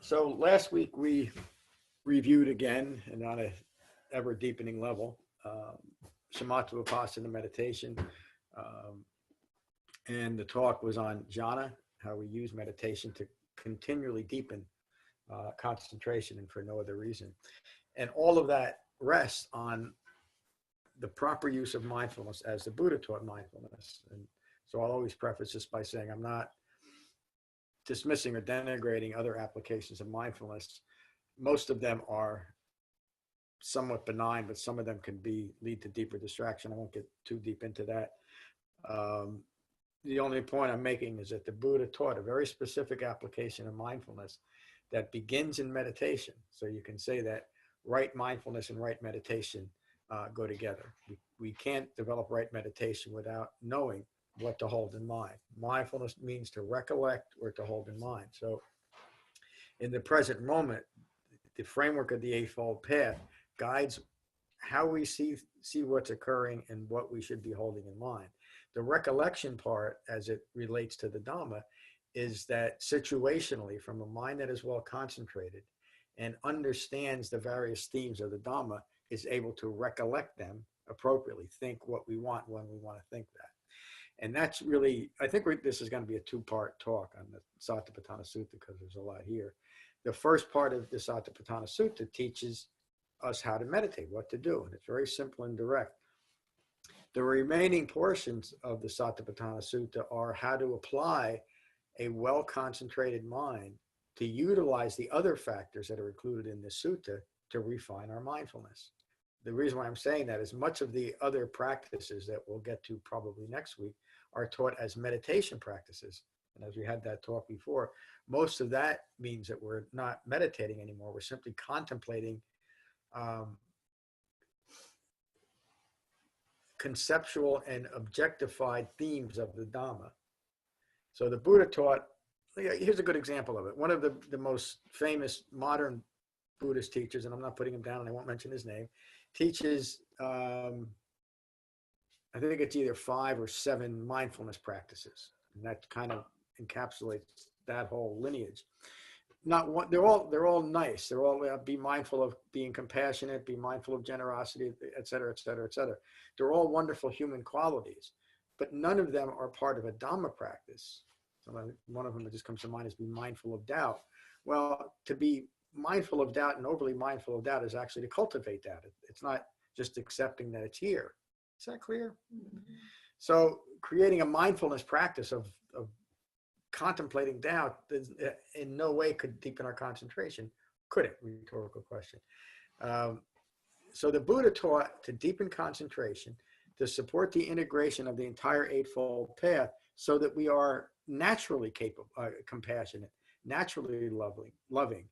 So last week we reviewed again, and on a ever deepening level, Shamatha Vipassana meditation. And the talk was on jhana, how we use meditation to continually deepen concentration and for no other reason. And all of that rests on the proper use of mindfulness as the Buddha taught mindfulness. And so I'll always preface this by saying I'm not dismissing or denigrating other applications of mindfulness. Most of them are somewhat benign, but some of them can lead to deeper distraction. I won't get too deep into that. The only point I'm making is that the Buddha taught a very specific application of mindfulness that begins in meditation. So you can say that right mindfulness and right meditation go together. We can't develop right meditation without knowing what to hold in mind. Mindfulness means to recollect or to hold in mind. So in the present moment, the framework of the Eightfold Path guides how we see what's occurring and what we should be holding in mind. The recollection part, as it relates to the Dhamma, is that situationally, from a mind that is well concentrated and understands the various themes of the Dhamma, is able to recollect them appropriately, think what we want when we want to think that. And that's really, I think this is going to be a two-part talk on the Satipatthana Sutta because there's a lot here. The first part of the Satipatthana Sutta teaches us how to meditate, what to do, and it's very simple and direct. The remaining portions of the Satipatthana Sutta are how to apply a well-concentrated mind to utilize the other factors that are included in the sutta to refine our mindfulness. The reason why I'm saying that is much of the other practices that we'll get to probably next week are taught as meditation practices. And as we had that talk before, most of that means that we're not meditating anymore. We're simply contemplating conceptual and objectified themes of the Dhamma. So the Buddha taught, here's a good example of it. One of the most famous modern Buddhist teachers, and I'm not putting him down and I won't mention his name, teaches, I think it's either 5 or 7 mindfulness practices. And that kind of encapsulates that whole lineage. Not one, they're all nice. They're all be mindful of being compassionate, be mindful of generosity, et cetera, et cetera, et cetera. They're all wonderful human qualities, but none of them are part of a Dhamma practice. So one of them that just comes to mind is be mindful of doubt. Well, to be mindful of doubt and overly mindful of doubt is actually to cultivate doubt. It's not just accepting that it's here. Is that clear? Mm-hmm. So creating a mindfulness practice of contemplating doubt in no way could deepen our concentration. Could it? Rhetorical question. So the Buddha taught to deepen concentration, to support the integration of the entire Eightfold Path so that we are naturally capable, compassionate, naturally loving,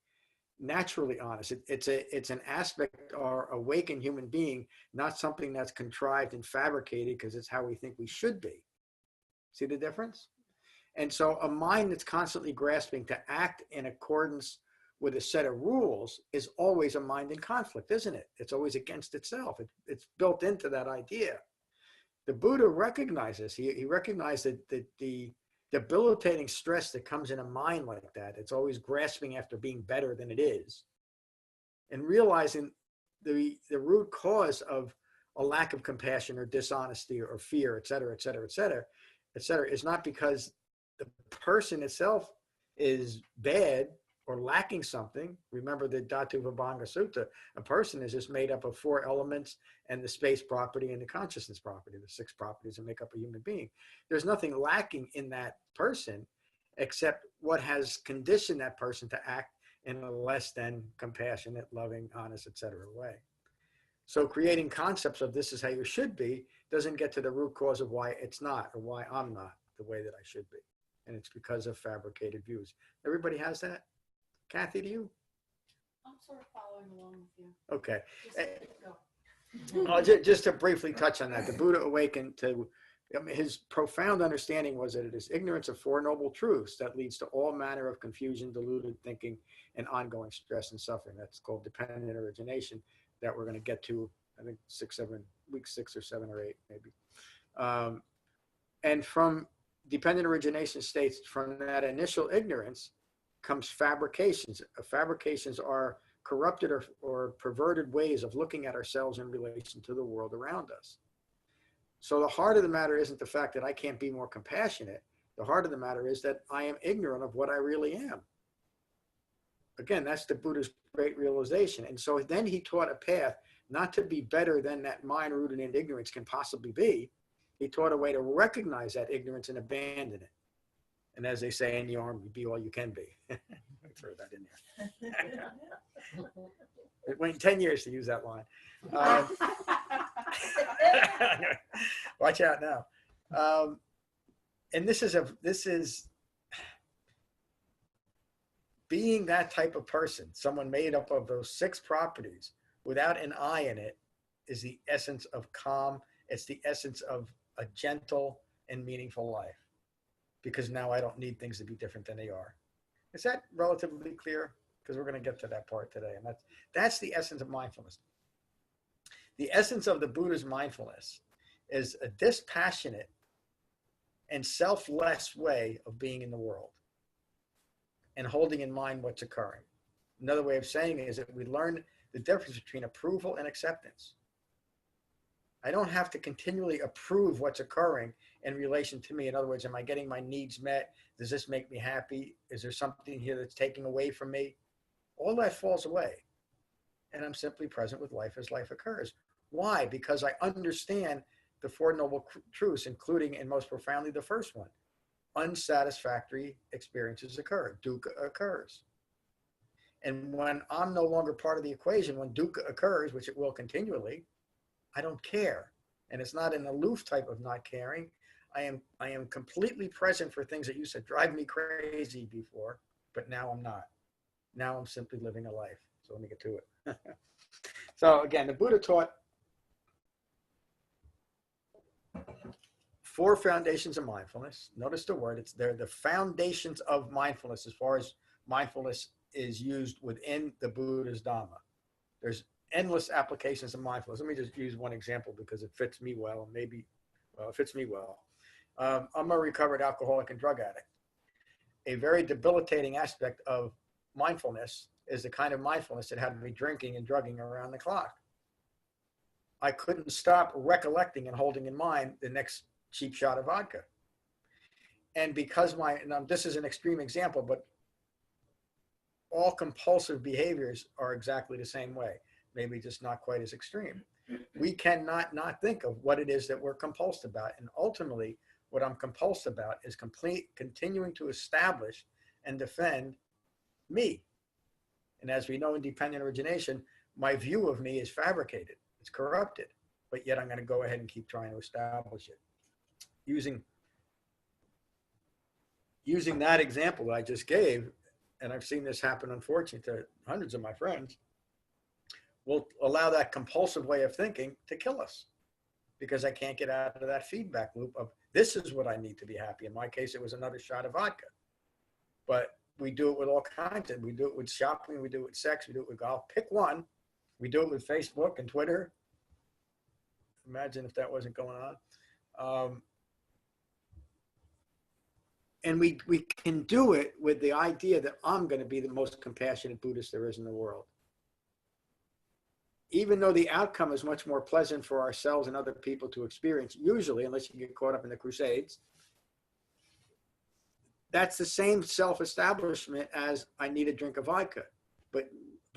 naturally honest. It's an aspect of our awakened human being, not something that's contrived and fabricated because it's how we think we should be. See the difference? And so a mind that's constantly grasping to act in accordance with a set of rules is always a mind in conflict, isn't it? It's always against itself. It's built into that idea. The Buddha recognizes, he recognized that the debilitating stress that comes in a mind like that, it's always grasping after being better than it is. And realizing the root cause of a lack of compassion or dishonesty or fear, et cetera, et cetera, et cetera, et cetera, is not because the person itself is bad or lacking something. Remember the Dhatu Vibhanga Sutta, a person is just made up of 4 elements and the space property and the consciousness property, the 6 properties that make up a human being. There's nothing lacking in that person except what has conditioned that person to act in a less than compassionate, loving, honest, etc. way. So creating concepts of this is how you should be doesn't get to the root cause of why it's not or why I'm not the way that I should be. And it's because of fabricated views. Everybody has that? Kathy, do you? I'm sort of following along with you. Okay. Just go. Just to briefly touch on that, the Buddha awakened to, his profound understanding was that it is ignorance of 4 noble truths that leads to all manner of confusion, deluded thinking, and ongoing stress and suffering. That's called dependent origination that we're going to get to, I think, week 6 or 7 or 8, maybe. And from dependent origination states, from that initial ignorance, comes fabrications. Fabrications are corrupted or perverted ways of looking at ourselves in relation to the world around us. So the heart of the matter isn't the fact that I can't be more compassionate. The heart of the matter is that I am ignorant of what I really am. Again, that's the Buddha's great realization. And so then he taught a path not to be better than that mind rooted in ignorance can possibly be. He taught a way to recognize that ignorance and abandon it. And as they say in the army, be all you can be. I throw that in there. It went 10 years to use that line. Watch out now. And this is being that type of person, someone made up of those 6 properties without an I in it, is the essence of calm. It's the essence of a gentle and meaningful life. Because now I don't need things to be different than they are. Is that relatively clear? Because we're going to get to that part today. And that's the essence of mindfulness. The essence of the Buddha's mindfulness is a dispassionate and selfless way of being in the world and holding in mind what's occurring. Another way of saying it is that we learn the difference between approval and acceptance. I don't have to continually approve what's occurring in relation to me. In other words, am I getting my needs met? Does this make me happy? Is there something here that's taking away from me? All that falls away. And I'm simply present with life as life occurs. Why? Because I understand the 4 noble truths, including and most profoundly the first one. Unsatisfactory experiences occur. Dukkha occurs. And when I'm no longer part of the equation, when dukkha occurs, which it will continually, I don't care. And it's not an aloof type of not caring. I am completely present for things that used to drive me crazy before, but now I'm not. Now I'm simply living a life. So let me get to it. So again, the Buddha taught 4 foundations of mindfulness. Notice the word, they're the foundations of mindfulness as far as mindfulness is used within the Buddha's Dhamma. There's endless applications of mindfulness. Let me just use one example because it fits me well. It fits me well. I'm a recovered alcoholic and drug addict. A very debilitating aspect of mindfulness is the kind of mindfulness that had me drinking and drugging around the clock. I couldn't stop recollecting and holding in mind the next cheap shot of vodka. And because this is an extreme example, but all compulsive behaviors are exactly the same way, maybe just not quite as extreme. We cannot not think of what it is that we're compulsed about. And ultimately, what I'm compulsed about is continuing to establish and defend me. And as we know in dependent origination, my view of me is fabricated. It's corrupted. But yet I'm going to go ahead and keep trying to establish it. Using that example that I just gave, and I've seen this happen, unfortunately, to hundreds of my friends, will allow that compulsive way of thinking to kill us because I can't get out of that feedback loop of this is what I need to be happy. In my case, it was another shot of vodka. But we do it with all kinds of, we do it with shopping, we do it with sex, we do it with golf. Pick one. We do it with Facebook and Twitter. Imagine if that wasn't going on. And we can do it with the idea that I'm going to be the most compassionate Buddhist there is in the world. Even though the outcome is much more pleasant for ourselves and other people to experience, usually, unless you get caught up in the Crusades, that's the same self-establishment as I need a drink of vodka. But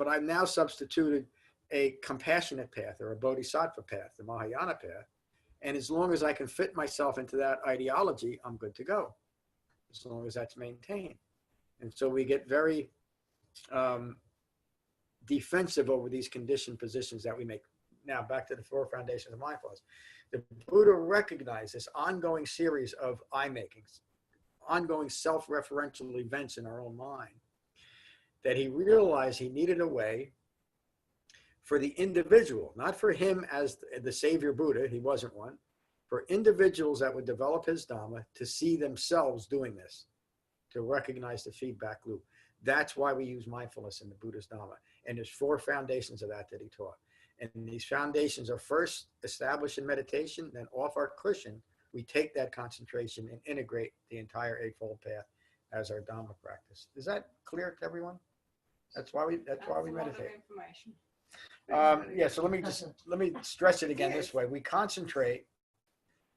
I've now substituted a compassionate path or a bodhisattva path, the Mahayana path. And as long as I can fit myself into that ideology, I'm good to go, as long as that's maintained. And so we get very defensive over these conditioned positions that we make. Now, back to the 4 foundations of mindfulness. The Buddha recognized this ongoing series of I-makings, ongoing self-referential events in our own mind, that he realized he needed a way for the individual, not for him as the savior Buddha, he wasn't one, for individuals that would develop his Dhamma to see themselves doing this, to recognize the feedback loop. That's why we use mindfulness in the Buddha's Dhamma. And there's 4 foundations of that he taught. And these foundations are first established in meditation, then off our cushion, we take that concentration and integrate the entire Eightfold Path as our Dhamma practice. Is that clear to everyone? That's why we That's a lot of meditate. information. Yeah, so let me stress it again this way. We concentrate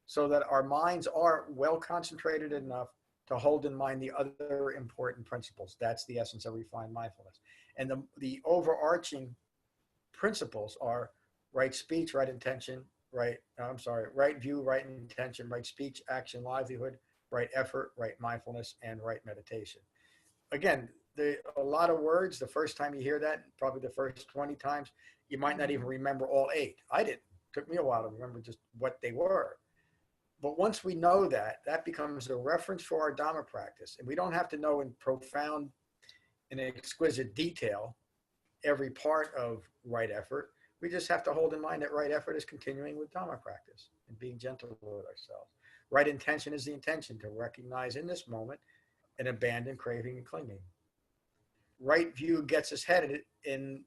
so that our minds are well concentrated enough to hold in mind the other important principles. That's the essence of refined mindfulness. And the overarching principles are right speech, right intention, right view, right intention, right speech, action, livelihood, right effort, right mindfulness, and right meditation. Again, a lot of words, the first time you hear that, probably the first 20 times, you might not even remember all 8. I didn't. It took me a while to remember just what they were. But once we know that, that becomes a reference for our Dhamma practice. And we don't have to know in profound and exquisite detail every part of right effort. We just have to hold in mind that right effort is continuing with Dhamma practice and being gentle with ourselves. Right intention is the intention to recognize in this moment and abandon craving and clinging. Right view gets us headed in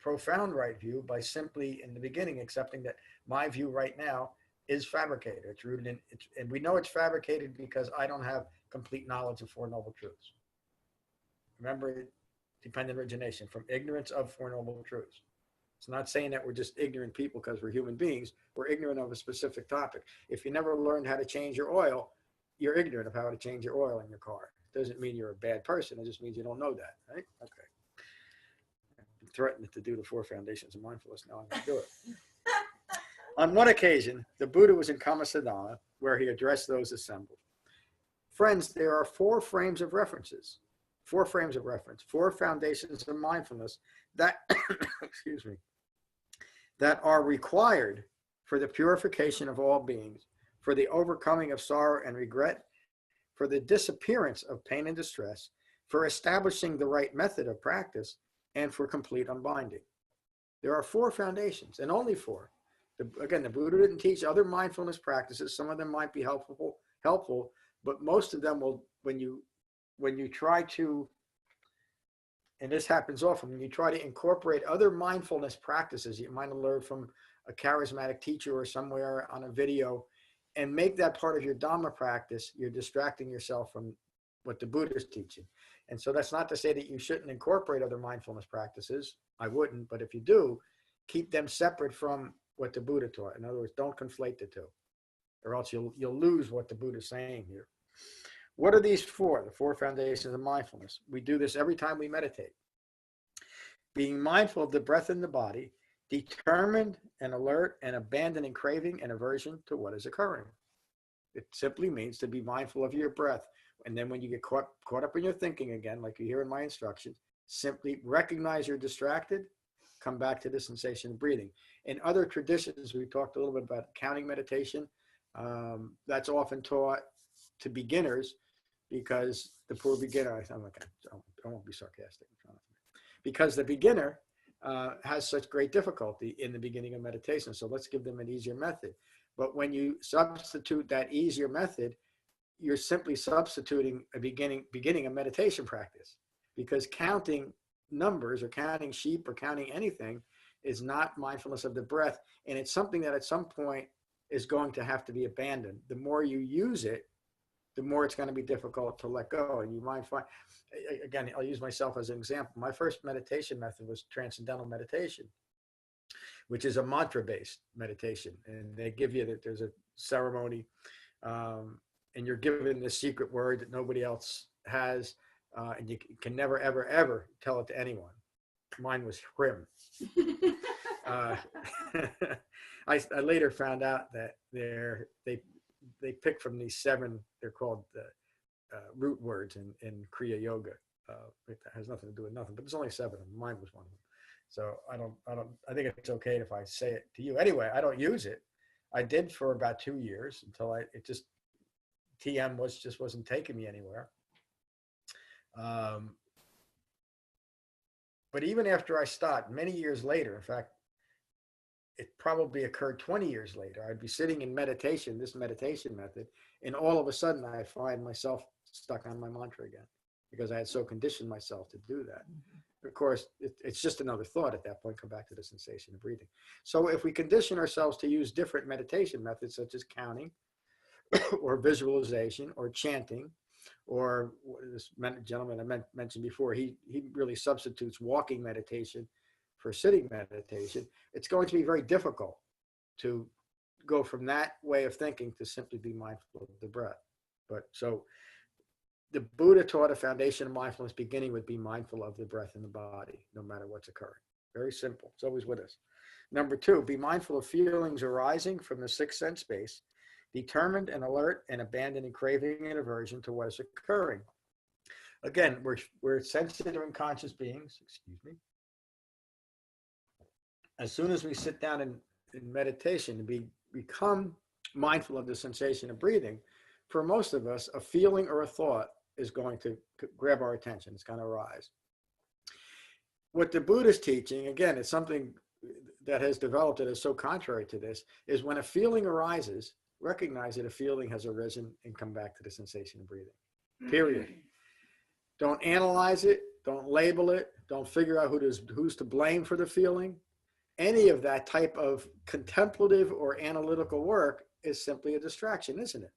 profound right view by simply, in the beginning, accepting that my view right now is fabricated. It's rooted in, and we know it's fabricated because I don't have complete knowledge of Four Noble Truths. Remember, dependent origination, from ignorance of Four Noble Truths. It's not saying that we're just ignorant people because we're human beings. We're ignorant of a specific topic. If you never learned how to change your oil, you're ignorant of how to change your oil in your car. It doesn't mean you're a bad person. It just means you don't know that, right? Okay. I'm threatening to do the Four Foundations of Mindfulness. Now I'm going to do it. On one occasion, the Buddha was in Kamasadana, where he addressed those assembled. Friends, there are 4 frames of references, 4 frames of reference, 4 foundations of mindfulness that, excuse me, that are required for the purification of all beings, for the overcoming of sorrow and regret, for the disappearance of pain and distress, for establishing the right method of practice, and for complete unbinding. There are 4 foundations, and only 4. Again, the Buddha didn't teach other mindfulness practices. Some of them might be helpful, but most of them will, when you try to, and this happens often, when you try to incorporate other mindfulness practices you might have learned from a charismatic teacher or somewhere on a video, and make that part of your Dhamma practice, you're distracting yourself from what the Buddha is teaching. And so that's not to say that you shouldn't incorporate other mindfulness practices. I wouldn't, but if you do, keep them separate from what the Buddha taught. In other words, don't conflate the two, or else you'll lose what the Buddha is saying here. What are these 4? The 4 foundations of mindfulness. We do this every time we meditate. Being mindful of the breath in the body, determined and alert and abandoning craving and aversion to what is occurring. It simply means to be mindful of your breath. And then when you get caught up in your thinking again, like you hear in my instructions, simply recognize you're distracted, come back to the sensation of breathing. In other traditions, we talked a little bit about counting meditation. That's often taught to beginners because the poor beginner, I won't be sarcastic, because the beginner has such great difficulty in the beginning of meditation. So let's give them an easier method. But when you substitute that easier method, you're simply substituting a beginning of meditation practice, because counting numbers or counting sheep or counting anything is not mindfulness of the breath. And it's something that at some point is going to have to be abandoned. The more you use it, the more it's going to be difficult to let go. And you might find, again, I'll use myself as an example. My first meditation method was transcendental meditation, which is a mantra-based meditation. And they give you that there's a ceremony, and you're given this secret word that nobody else has, and you can never, ever, ever tell it to anyone. Mine was Hrim. I later found out that they pick from these 7, they're called root words in Kriya Yoga. It has nothing to do with nothing, but there's only 7 of them. Mine was one of them. So I think it's okay if I say it to you. Anyway, I don't use it. I did for about 2 years until TM wasn't taking me anywhere. But even after I stopped, many years later, in fact, it probably occurred 20 years later, I'd be sitting in meditation, this meditation method, and all of a sudden I find myself stuck on my mantra again, because I had so conditioned myself to do that. Of course, it's just another thought at that point, come back to the sensation of breathing. So if we condition ourselves to use different meditation methods, such as counting or visualization or chanting, or this gentleman I mentioned before, he really substitutes walking meditation for sitting meditation. It's going to be very difficult to go from that way of thinking to simply be mindful of the breath. But so the Buddha taught a foundation of mindfulness beginning with be mindful of the breath in the body, no matter what's occurring. Very simple. It's always with us. Number 2, be mindful of feelings arising from the sixth sense space, determined and alert and abandoning craving and aversion to what is occurring. Again, we're sensitive and conscious beings, excuse me. As soon as we sit down in meditation and become mindful of the sensation of breathing, for most of us, a feeling or a thought is going to grab our attention. It's going to arise. What the Buddha is teaching, again, it's something that has developed that is so contrary to this, is when a feeling arises, recognize that a feeling has arisen and come back to the sensation of breathing, period. Don't analyze it. Don't label it. Don't figure out who's to blame for the feeling. Any of that type of contemplative or analytical work is simply a distraction, isn't it?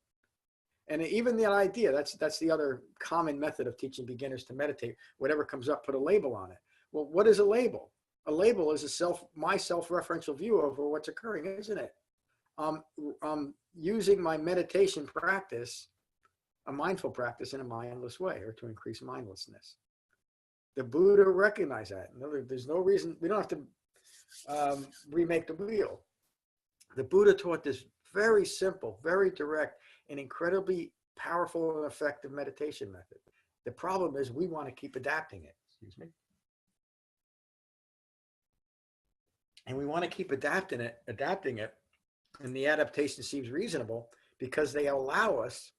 And even the idea, that's the other common method of teaching beginners to meditate. Whatever comes up, put a label on it. Well, what is a label? A label is my self-referential view over what's occurring, isn't it? Using my meditation practice, a mindful practice, in a mindless way, or to increase mindlessness. The Buddha recognized that. There's no reason, we don't have to remake the wheel. The Buddha taught this very simple, very direct, and incredibly powerful and effective meditation method. The problem is we want to keep adapting it. Excuse me. And we want to keep adapting it, and the adaptation seems reasonable because they allow us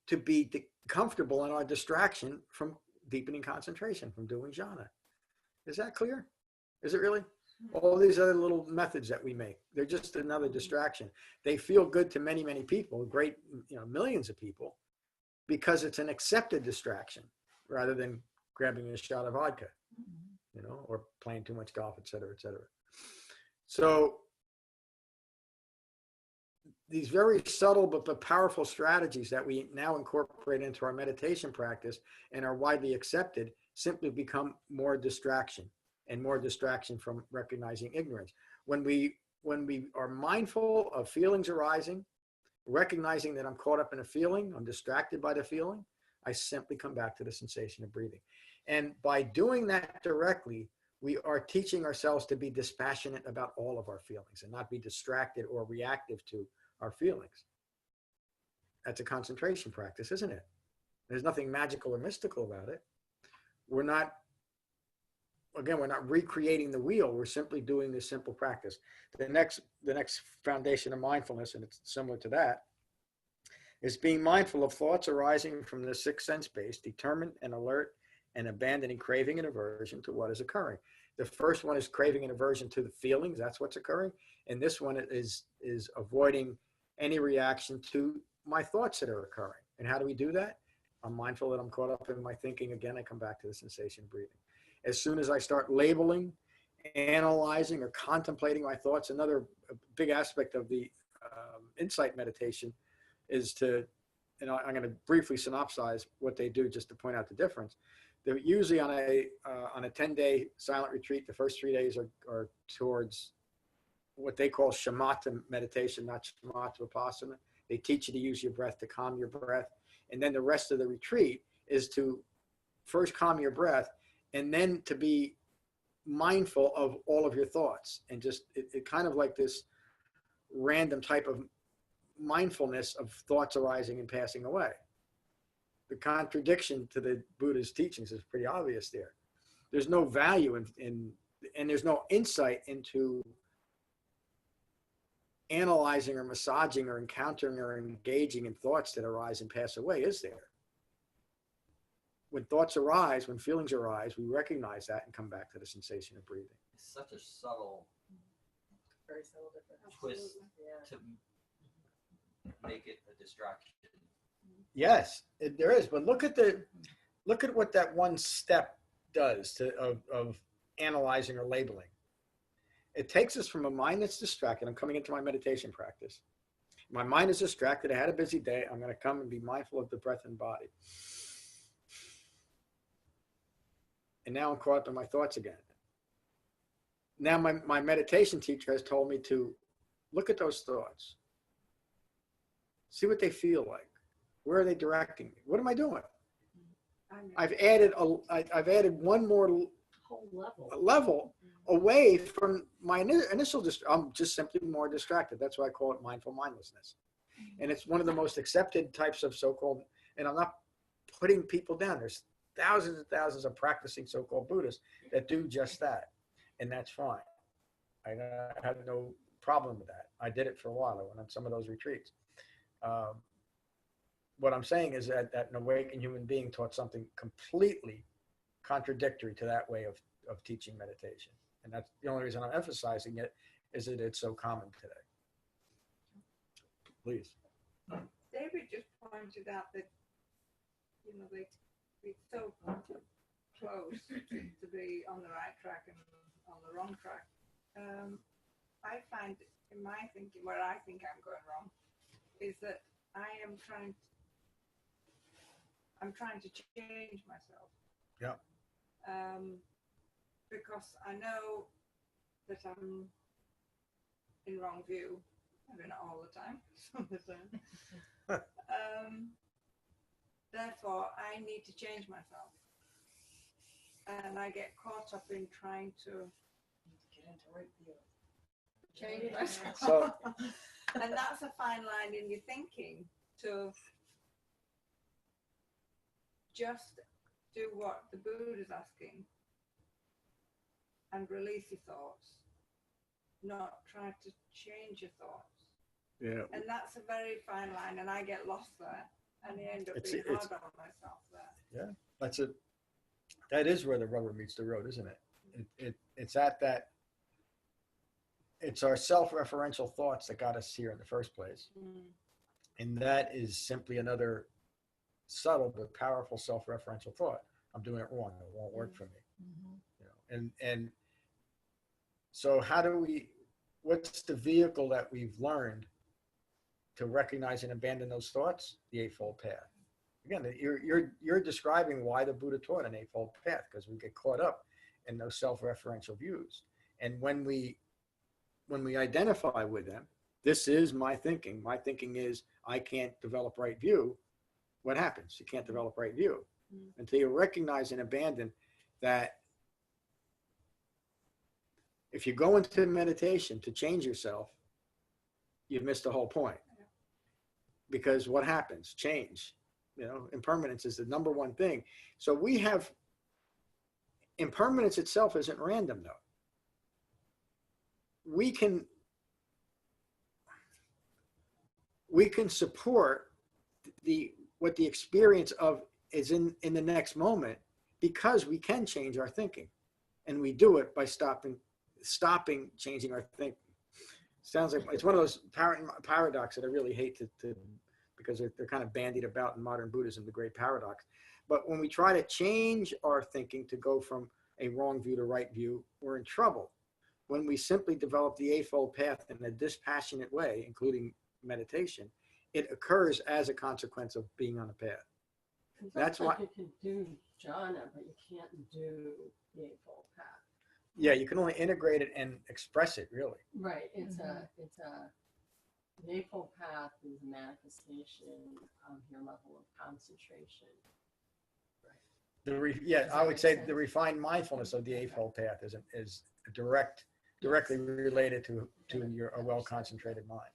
to be comfortable in our distraction from deepening concentration, from doing jhana. Is that clear? Is it really? All these other little methods that we make, they're just another distraction. They feel good to many, many people, great, millions of people, because it's an accepted distraction rather than grabbing a shot of vodka, or playing too much golf, et cetera, et cetera. So these very subtle but powerful strategies that we now incorporate into our meditation practice and are widely accepted simply become more distraction, and more distraction from recognizing ignorance. When we are mindful of feelings arising, recognizing that I'm caught up in a feeling, I'm distracted by the feeling, I simply come back to the sensation of breathing. And by doing that directly, we are teaching ourselves to be dispassionate about all of our feelings and not be distracted or reactive to our feelings. That's a concentration practice, isn't it? There's nothing magical or mystical about it. We're not recreating the wheel. We're simply doing this simple practice. The next foundation of mindfulness, and it's similar to that, is being mindful of thoughts arising from the sixth sense base, determined and alert and abandoning craving and aversion to what is occurring. The first one is craving and aversion to the feelings. That's what's occurring. And this one is avoiding any reaction to my thoughts that are occurring. And how do we do that? I'm mindful that I'm caught up in my thinking. Again, I come back to the sensation of breathing. As soon as I start labeling, analyzing, or contemplating my thoughts, another big aspect of the insight meditation is to, and I'm going to briefly synopsize what they do just to point out the difference. They're usually on a 10-day silent retreat. The first 3 days are towards what they call shamatha meditation, not shamatha vipassana. They teach you to use your breath to calm your breath. And then the rest of the retreat is to first calm your breath and then to be mindful of all of your thoughts. And just, it kind of like this random type of mindfulness of thoughts arising and passing away. The contradiction to the Buddha's teachings is pretty obvious there. There's no value in and there's no insight into analyzing or massaging or encountering or engaging in thoughts that arise and pass away, is there? When thoughts arise, when feelings arise, we recognize that and come back to the sensation of breathing. It's such a subtle, Very subtle difference. twist Yeah. to make it a distraction. Yes, there is. But look at what that one step does of analyzing or labeling. It takes us from a mind that's distracted. I'm coming into my meditation practice. My mind is distracted. I had a busy day. I'm going to come and be mindful of the breath and body. And now I'm caught up in my thoughts again. Now my meditation teacher has told me to look at those thoughts. See what they feel like. Where are they directing me? What am I doing? I've added one more Whole level. level away from my initial. I'm just simply more distracted. That's why I call it mindful mindlessness. And it's one of the most accepted types of so-called. And I'm not putting people down. There's thousands and thousands of practicing so-called Buddhists that do just that, and that's fine. I have no problem with that. I did it for a while. I went on some of those retreats. What I'm saying is that an awakened human being taught something completely contradictory to that way of teaching meditation. And that's the only reason I'm emphasizing it, is that it's so common today. Please. David just pointed out that, it's so close to be on the right track and on the wrong track. I find in my thinking, where I think I'm going wrong, is that I'm trying to change myself. Yeah. Because I know that I'm in wrong view. Maybe not all the time, some of the time. Therefore, I need to change myself. And I get caught up in trying to Get into right view. change myself. So, And that's a fine line in your thinking, to just do what the Buddha's asking and release your thoughts, not try to change your thoughts. yeah. And that's a very fine line, and I get lost there, and I end up It's- being it's- hard on myself there. That is where the rubber meets the road, isn't it? It's at that. It's our self-referential thoughts that got us here in the first place. And that is simply another subtle but powerful self-referential thought. I'm doing it wrong. It won't work for me. And so what's the vehicle that we've learned to recognize and abandon those thoughts? The Eightfold Path. Again, you're describing why the Buddha taught an Eightfold Path, because we get caught up in those self-referential views. And when we identify with them, this is my thinking. My thinking is I can't develop right view. What happens? You can't develop right view until you recognize and abandon that. If you go into meditation to change yourself, you've missed the whole point. Because what happens? Change. Impermanence is the number one thing. So impermanence itself isn't random, though. We can support what the experience of is in the next moment, because we can change our thinking, and we do it by stopping changing our thinking. Sounds like it's one of those paradoxes that I really hate to because they're kind of bandied about in modern Buddhism, the great paradox. But when we try to change our thinking to go from a wrong view to right view, we're in trouble. When we simply develop the Eightfold Path in a dispassionate way, including meditation, it occurs as a consequence of being on the path. That's why you can do jhana, but you can't do the Eightfold Path. Yeah, you can only integrate it and express it, really. Right. It's the Eightfold Path is a manifestation of your level of concentration. I would say the refined mindfulness of the Eightfold Path is directly related to a well-concentrated mind.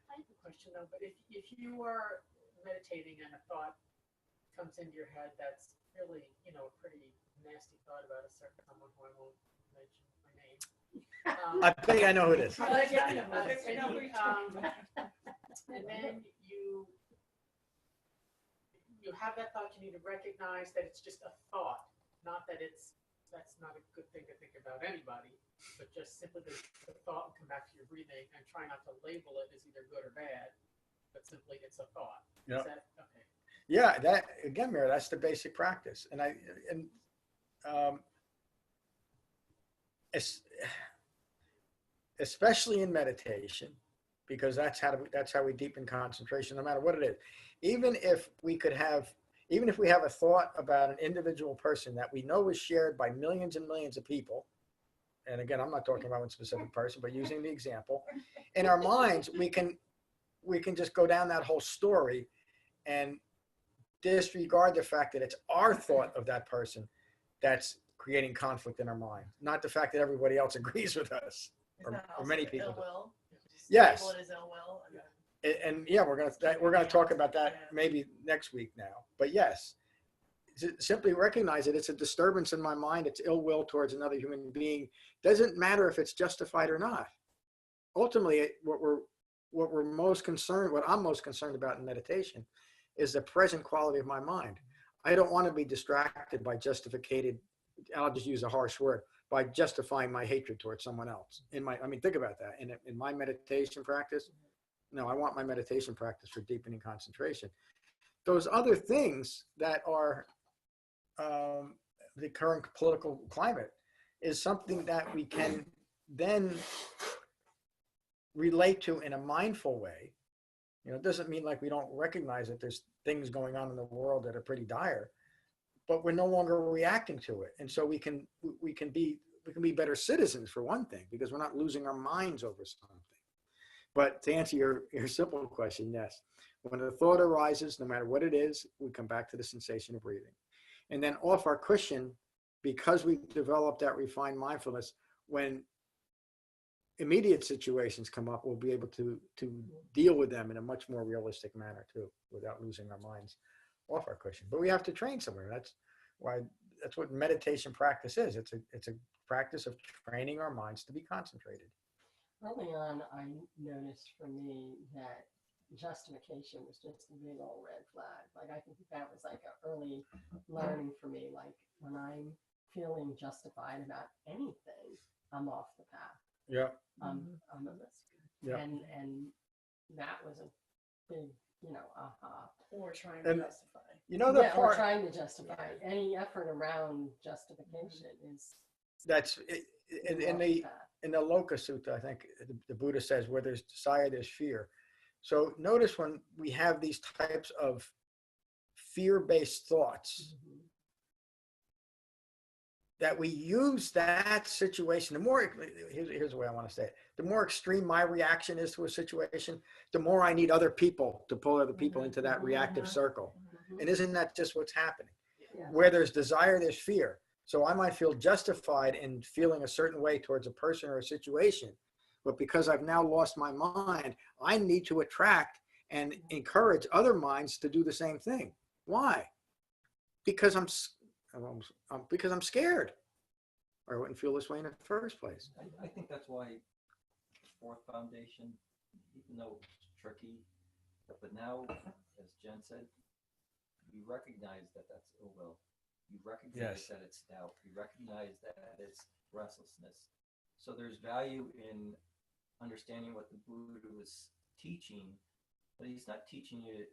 I have a question though, but if you are meditating and a thought comes into your head that's really, a pretty nasty thought about a certain someone who I won't mention my name. I think I know who it is. And then you have that thought, you need to recognize that it's just a thought, not that that's not a good thing to think about anybody, but just simply the thought, and come back to your breathing and try not to label it as either good or bad, but simply it's a thought. Yeah. Is that okay? Yeah, that again, Mary, that's the basic practice. Especially in meditation, because that's how we deepen concentration, no matter what it is. Even if we have a thought about an individual person that we know is shared by millions and millions of people, and again, I'm not talking about one specific person, but using the example, in our minds, we can just go down that whole story and disregard the fact that it's our thought of that person that's creating conflict in our mind, not the fact that everybody else agrees with us, or many people do. Ill will. Yes. Label it as ill will. And yeah, we're gonna talk about that maybe next week now. But yes, simply recognize it. It's a disturbance in my mind. It's ill will towards another human being. Doesn't matter if it's justified or not. Ultimately, what I'm most concerned about in meditation is the present quality of my mind. I don't want to be distracted by justificated, I'll just use a harsh word, by justifying my hatred towards someone else. Think about that. In my meditation practice, no, I want my meditation practice for deepening concentration. Those other things that are the current political climate is something that we can then relate to in a mindful way. It doesn't mean like we don't recognize that there's things going on in the world that are pretty dire, but we're no longer reacting to it. And so we can be better citizens, for one thing, because we're not losing our minds over something. But to answer your simple question, yes. When a thought arises, no matter what it is, we come back to the sensation of breathing. And then off our cushion, because we've developed that refined mindfulness, when immediate situations come up, we'll be able to deal with them in a much more realistic manner too, without losing our minds off our cushion. But we have to train somewhere. That's what meditation practice is. It's a practice of training our minds to be concentrated. Early on, I noticed for me that justification was just a big old red flag. Like, I think that was like an early learning for me. Like, when I'm feeling justified about anything, I'm off the path. Yeah. I'm a risk. Yeah. And that was a big, aha. Or trying to justify. Or trying to justify. Any effort around justification is that's in the Loka Sutta, I think the Buddha says, where there's desire, there's fear. So notice when we have these types of fear-based thoughts, that we use that situation, here's the way I want to say it, the more extreme my reaction is to a situation, the more I need other people to pull other people into that reactive circle. And isn't that just what's happening? Yeah. Where there's desire, there's fear. So I might feel justified in feeling a certain way towards a person or a situation, but because I've now lost my mind, I need to attract and encourage other minds to do the same thing. Why? Because I'm scared, or I wouldn't feel this way in the first place. I think that's why Fourth Foundation, even though it's tricky, but now, as Jen said, you recognize that that's ill will. You recognize that it's doubt. You recognize that it's restlessness. So there's value in understanding what the Buddha was teaching, but he's not teaching you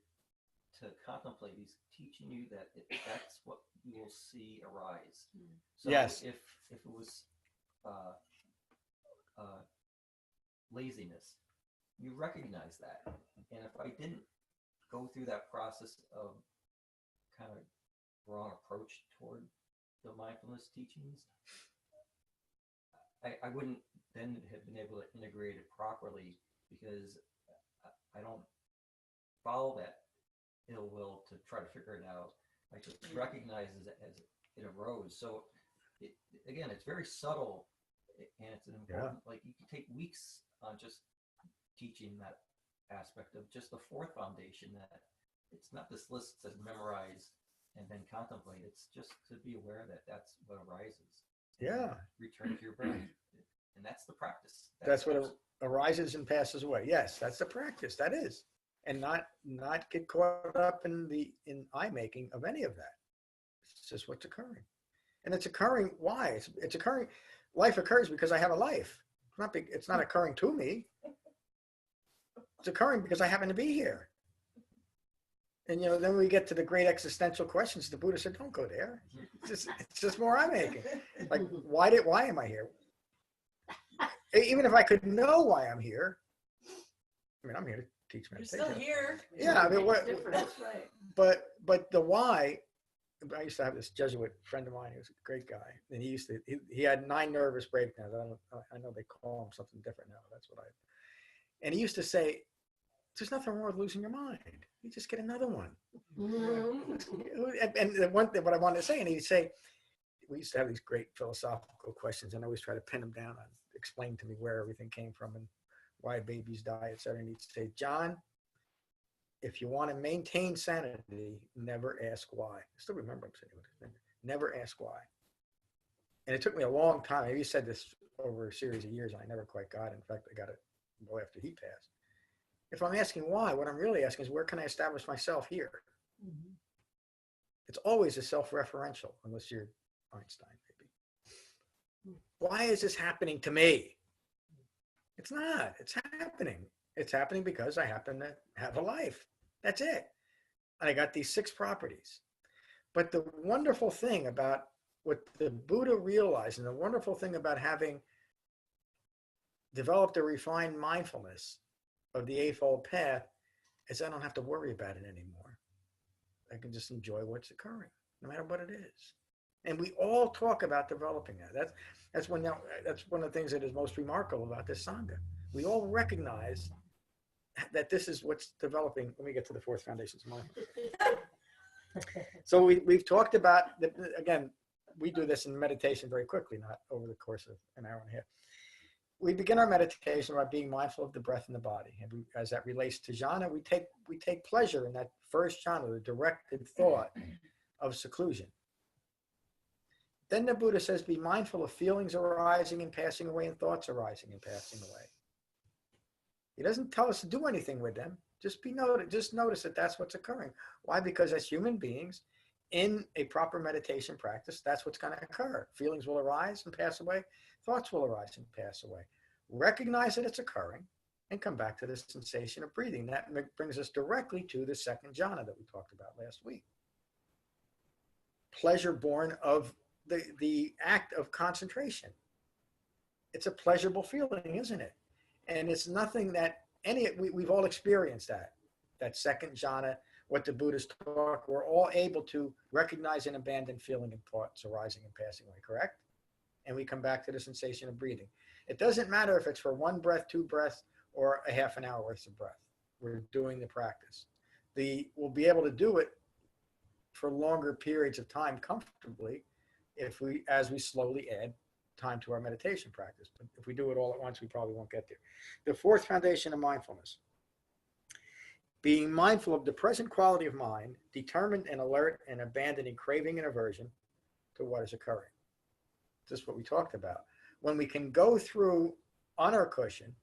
to contemplate. He's teaching you that that's what you will see arise. So yes. If it was laziness, you recognize that. And if I didn't go through that process of kind of wrong approach toward the mindfulness teachings, I wouldn't then have been able to integrate it properly, because I don't follow that ill will to try to figure it out. I just recognize it as it arose. So again, it's very subtle, and it's an important, like you can take weeks on just teaching that aspect of just the Fourth Foundation, that it's not this list that says memorize and then contemplate. It's just to be aware that that's what arises. Yeah. Return to your breath. And that's the practice. That's what arises and passes away. Yes, that's the practice. That is. And not get caught up in I making of any of that. It's just what's occurring. And it's occurring. Why? It's occurring. Life occurs because I have a life. It's not occurring to me. It's occurring because I happen to be here. And then we get to the great existential questions. The Buddha said, "Don't go there. It's just more I'm making. Like, why am I here? Even if I could know why I'm here, I mean, I'm here to teach You're meditation. still here. Yeah, I mean, Make a what- difference. That's right. But the why, I used to have this Jesuit friend of mine. He was a great guy, and he had 9 nervous breakdowns. I know they call them something different now. That's what and he used to say, "There's nothing wrong with losing your mind. You just get another one." And the one thing, what I wanted to say, and he'd say, we used to have these great philosophical questions, and I always try to pin them down and explain to me where everything came from and why babies die, et cetera. And he'd say, "John, if you want to maintain sanity, never ask why." I still remember him saying it. Never ask why. And it took me a long time. He said this over a series of years, and I never quite got it. In fact, I got it well after he passed. If I'm asking why, what I'm really asking is, where can I establish myself here? Mhm. It's always a self-referential, unless you're Einstein, maybe. Why is this happening to me? It's not. It's happening. It's happening because I happen to have a life. That's it. And I got these 6 properties. But the wonderful thing about what the Buddha realized, and the wonderful thing about having developed a refined mindfulness of the Eightfold Path, is I don't have to worry about it anymore. I can just enjoy what's occurring, no matter what it is. And we all talk about developing that. That's one of the things that is most remarkable about this sangha. We all recognize that this is what's developing. Let me get to the 4 foundations of mindfulness. So we've talked about, again, we do this in meditation very quickly, not over the course of an hour and a half. We begin our meditation by being mindful of the breath in the body. And as that relates to jhana, we take pleasure in that first jhana, the directed thought of seclusion. Then the Buddha says, be mindful of feelings arising and passing away and thoughts arising and passing away. He doesn't tell us to do anything with them. Just notice that that's what's occurring. Why? Because as human beings, in a proper meditation practice, that's what's going to occur. Feelings will arise and pass away. Thoughts will arise and pass away. Recognize that it's occurring and come back to the sensation of breathing. That brings us directly to the second jhana that we talked about last week. Pleasure born of the act of concentration. It's a pleasurable feeling, isn't it? And it's nothing that we've all experienced that second jhana, what the Buddhists talk, we're all able to recognize and abandon feeling and thoughts arising and passing away, correct? And we come back to the sensation of breathing. It doesn't matter if it's for 1 breath, 2 breaths, or a half an hour worth of breath. We're doing the practice. We'll be able to do it for longer periods of time comfortably as we slowly add time to our meditation practice. But if we do it all at once, we probably won't get there. The 4th foundation of mindfulness. Being mindful of the present quality of mind, determined and alert and abandoning craving and aversion to what is occurring. This is what we talked about. When we can go through on our cushion,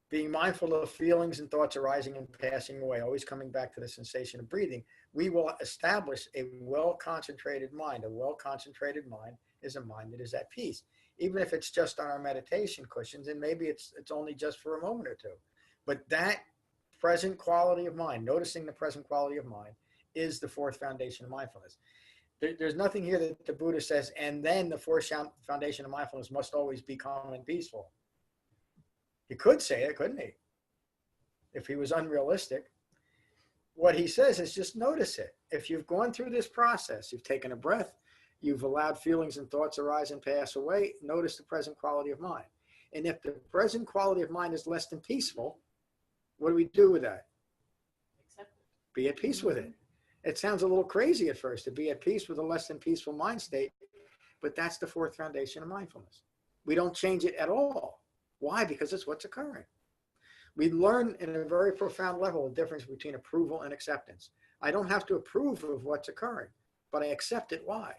being mindful of feelings and thoughts arising and passing away, always coming back to the sensation of breathing, we will establish a well-concentrated mind. A well-concentrated mind is a mind that is at peace. Even if it's just on our meditation cushions, and maybe it's only just for a moment or 2. But that present quality of mind, noticing the present quality of mind, is the 4th foundation of mindfulness. There's nothing here that the Buddha says, and then the 4th foundation of mindfulness must always be calm and peaceful. He could say it, couldn't he? If he was unrealistic. What he says is just notice it. If you've gone through this process, you've taken a breath, you've allowed feelings and thoughts arise and pass away, notice the present quality of mind. And if the present quality of mind is less than peaceful, what do we do with that? Accept it. Be at peace with it. It sounds a little crazy at first to be at peace with a less than peaceful mind state, but that's the 4th foundation of mindfulness. We don't change it at all. Why? Because it's what's occurring. We learn in a very profound level the difference between approval and acceptance. I don't have to approve of what's occurring, but I accept it. Why?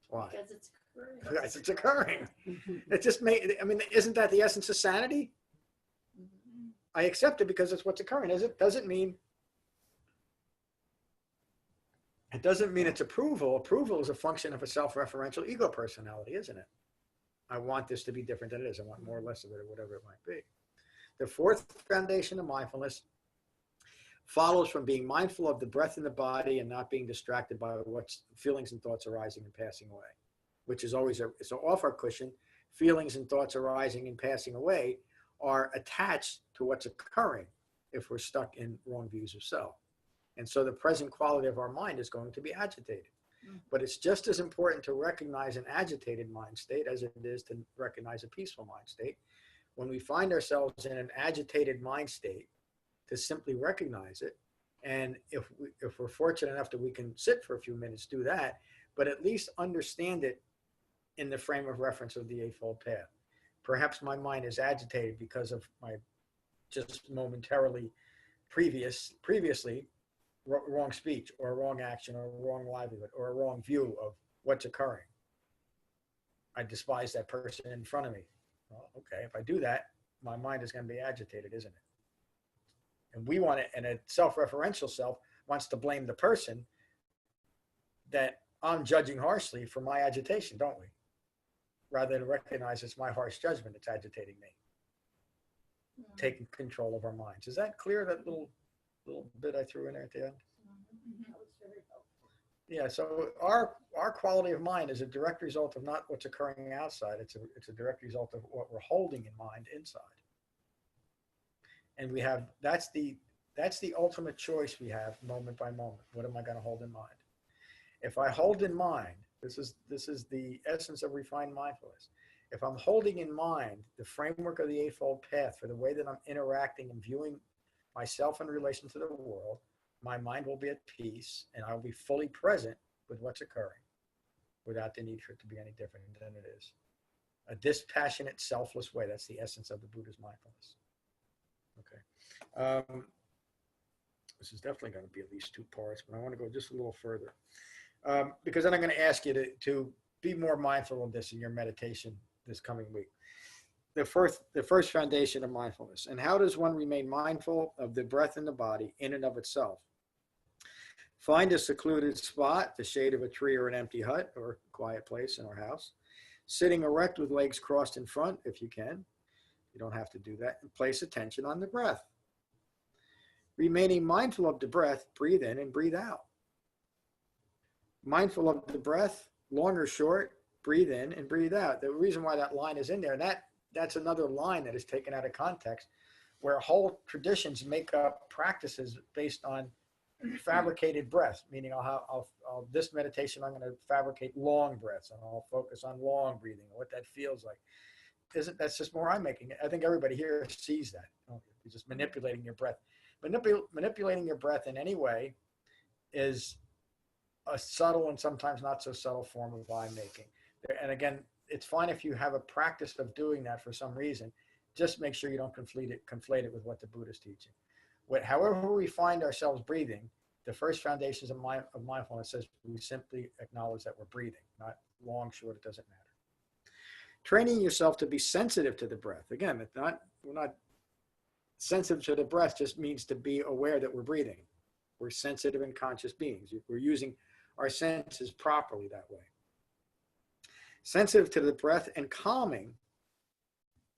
Why? Because it's occurring. Because it's occurring. It just isn't that the essence of sanity? Mhm. I accept it because it's what's occurring. It doesn't mean it's approval. Approval is a function of a self-referential ego personality, isn't it? I want this to be different than it is. I want more or less of it, or whatever it might be. The 4th foundation of mindfulness follows from being mindful of the breath in the body and not being distracted by what's feelings and thoughts arising and passing away, which is always so off our cushion. Feelings and thoughts arising and passing away are attached to what's occurring if we're stuck in wrong views of self. And so the present quality of our mind is going to be agitated. But it's just as important to recognize an agitated mind state as it is to recognize a peaceful mind state. When we find ourselves in an agitated mind state, to simply recognize it. And if we're fortunate enough that we can sit for a few minutes, do that, but at least understand it in the frame of reference of the Eightfold Path. Perhaps my mind is agitated because of my just momentarily previously wrong speech or wrong action or wrong livelihood or a wrong view of what's occurring. I despise that person in front of me. Well, okay, if I do that, my mind is going to be agitated, isn't it? And we want it, and a self-referential self wants to blame the person that I'm judging harshly for my agitation, don't we? Rather than recognize it's my harsh judgment that's agitating me. Taking control of our minds. Is that clear, that little bit I threw in there at the end? That was very helpful. Yeah, so our quality of mind is a direct result of not what's occurring outside. It's a direct result of what we're holding in mind inside. And we have, that's the ultimate choice we have moment by moment. What am I going to hold in mind? If I hold in mind, this is the essence of refined mindfulness. If I'm holding in mind the framework of the Eightfold Path for the way that I'm interacting and viewing myself in relation to the world, my mind will be at peace and I'll be fully present with what's occurring without the need for it to be any different than it is. A dispassionate, selfless way. That's the essence of the Buddha's mindfulness. Okay. This is definitely going to be at least 2 parts, but I want to go just a little further. Because then I'm going to ask you to be more mindful of this in your meditation this coming week. The first foundation of mindfulness. And how does one remain mindful of the breath in the body in and of itself? Find a secluded spot, the shade of a tree or an empty hut or quiet place in our house. Sitting erect with legs crossed in front, if you can. You don't have to do that. And place attention on the breath. Remaining mindful of the breath, breathe in and breathe out. Mindful of the breath, long or short, breathe in and breathe out. The reason why that line is in there, and that's another line that is taken out of context, where whole traditions make up practices based on fabricated breaths, meaning this meditation, I'm going to fabricate long breaths and I'll focus on long breathing and what that feels like. That's just more I'm making it. I think everybody here sees that. You're just manipulating your breath. Manipulating your breath in any way is a subtle and sometimes not so subtle form of eye making. And again, it's fine if you have a practice of doing that for some reason. Just make sure you don't conflate it with what the Buddha is teaching. However we find ourselves breathing, the first foundations of mindfulness says we simply acknowledge that we're breathing, not long, short, it doesn't matter. Training yourself to be sensitive to the breath. Again, we're not sensitive to the breath, just means to be aware that we're breathing. We're sensitive and conscious beings. We're using our senses properly that way. Sensitive to the breath and calming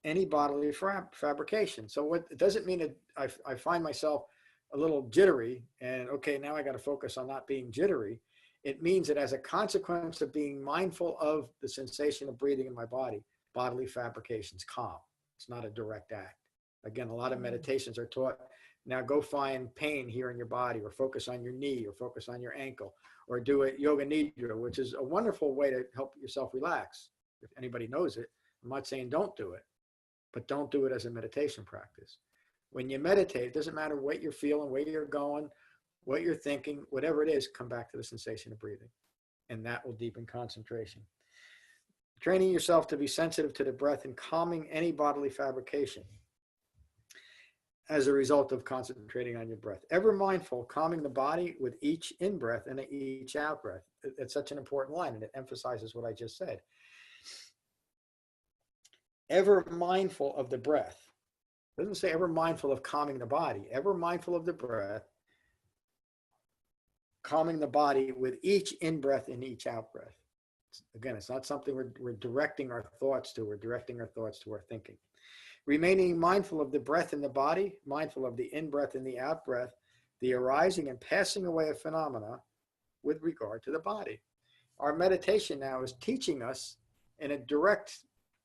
any bodily fabrication. So it doesn't mean that I find myself a little jittery and okay, now I got to focus on not being jittery. It means that as a consequence of being mindful of the sensation of breathing in my body, bodily fabrications calm. It's not a direct act. Again, a lot of meditations are taught, now go find pain here in your body or focus on your knee or focus on your ankle or do a yoga nidra, which is a wonderful way to help yourself relax. If anybody knows it, I'm not saying don't do it, but don't do it as a meditation practice. When you meditate, it doesn't matter what you're feeling, where you're going, what you're thinking, whatever it is, come back to the sensation of breathing. And that will deepen concentration. Training yourself to be sensitive to the breath and calming any bodily fabrication as a result of concentrating on your breath. Ever mindful, calming the body with each in-breath and each out-breath. It's such an important line, and it emphasizes what I just said. Ever mindful of the breath. It doesn't say ever mindful of calming the body. Ever mindful of the breath, calming the body with each in-breath and each out-breath. Again, it's not something we're directing our thoughts to. We're directing our thoughts to our thinking. Remaining mindful of the breath in the body, mindful of the in-breath and the out-breath, the arising and passing away of phenomena with regard to the body. Our meditation now is teaching us in a direct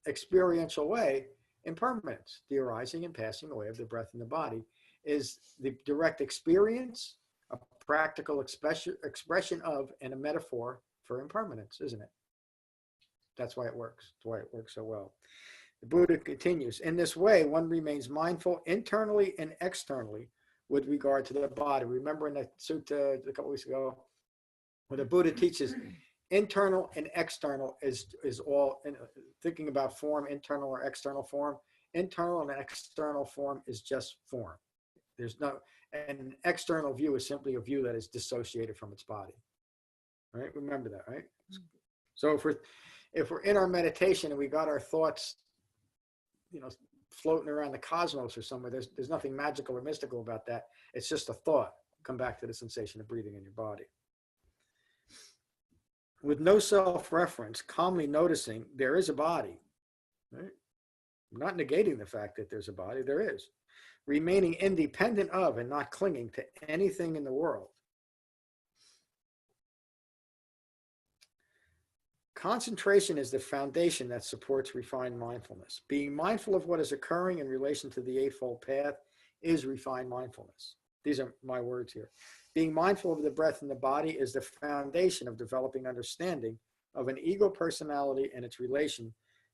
experiential way impermanence, the arising and passing away of the breath in the body, is the direct experience, a practical expression of, and a metaphor for impermanence, isn't it? That's why it works. That's why it works so well. The Buddha continues, in this way, one remains mindful internally and externally with regard to the body. Remember in the sutta a couple weeks ago, where the Buddha teaches internal and external is all, thinking about form, internal or external form. Internal and external form is just form. There's no, an external view is simply a view that is dissociated from its body. Right? Remember that, right? So if we're in our meditation and we got our thoughts, floating around the cosmos or somewhere, there's nothing magical or mystical about that. It's just a thought. Come back to the sensation of breathing in your body. With no self-reference, calmly noticing there is a body, right? Not negating the fact that there's a body, there is. Remaining independent of and not clinging to anything in the world. Concentration is the foundation that supports refined mindfulness. Being mindful of what is occurring in relation to the Eightfold Path is refined mindfulness. These are my words here. Being mindful of the breath in the body is the foundation of developing understanding of an ego personality and its relation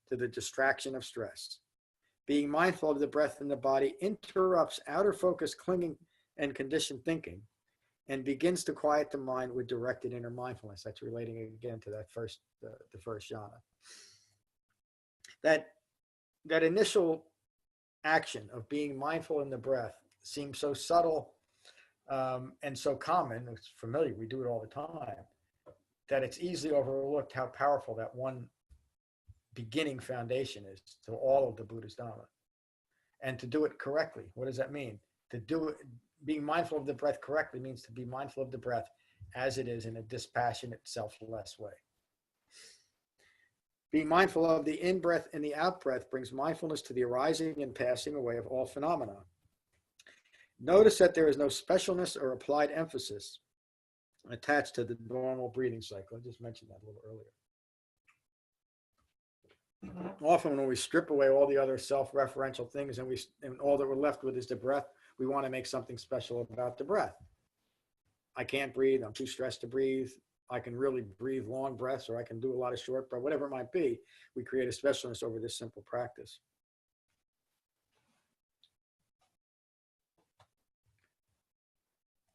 to the distraction of stress. Being mindful of the breath in the body interrupts outer focus, clinging, and conditioned thinking, and begins to quiet the mind with directed inner mindfulness. That's relating again to that the first jhana. That initial action of being mindful in the breath seems so subtle and so common, it's familiar, we do it all the time, that it's easily overlooked how powerful that one beginning foundation is to all of the Buddha's Dhamma. And to do it correctly, what does that mean? To do it, being mindful of the breath correctly means to be mindful of the breath as it is in a dispassionate, selfless way. Being mindful of the in-breath and the out-breath brings mindfulness to the arising and passing away of all phenomena. Notice that there is no specialness or applied emphasis attached to the normal breathing cycle. I just mentioned that a little earlier. Often when we strip away all the other self-referential things and all that we're left with is the breath, we want to make something special about the breath. I can't breathe. I'm too stressed to breathe. I can really breathe long breaths, or I can do a lot of short breaths, whatever it might be. We create a specialness over this simple practice.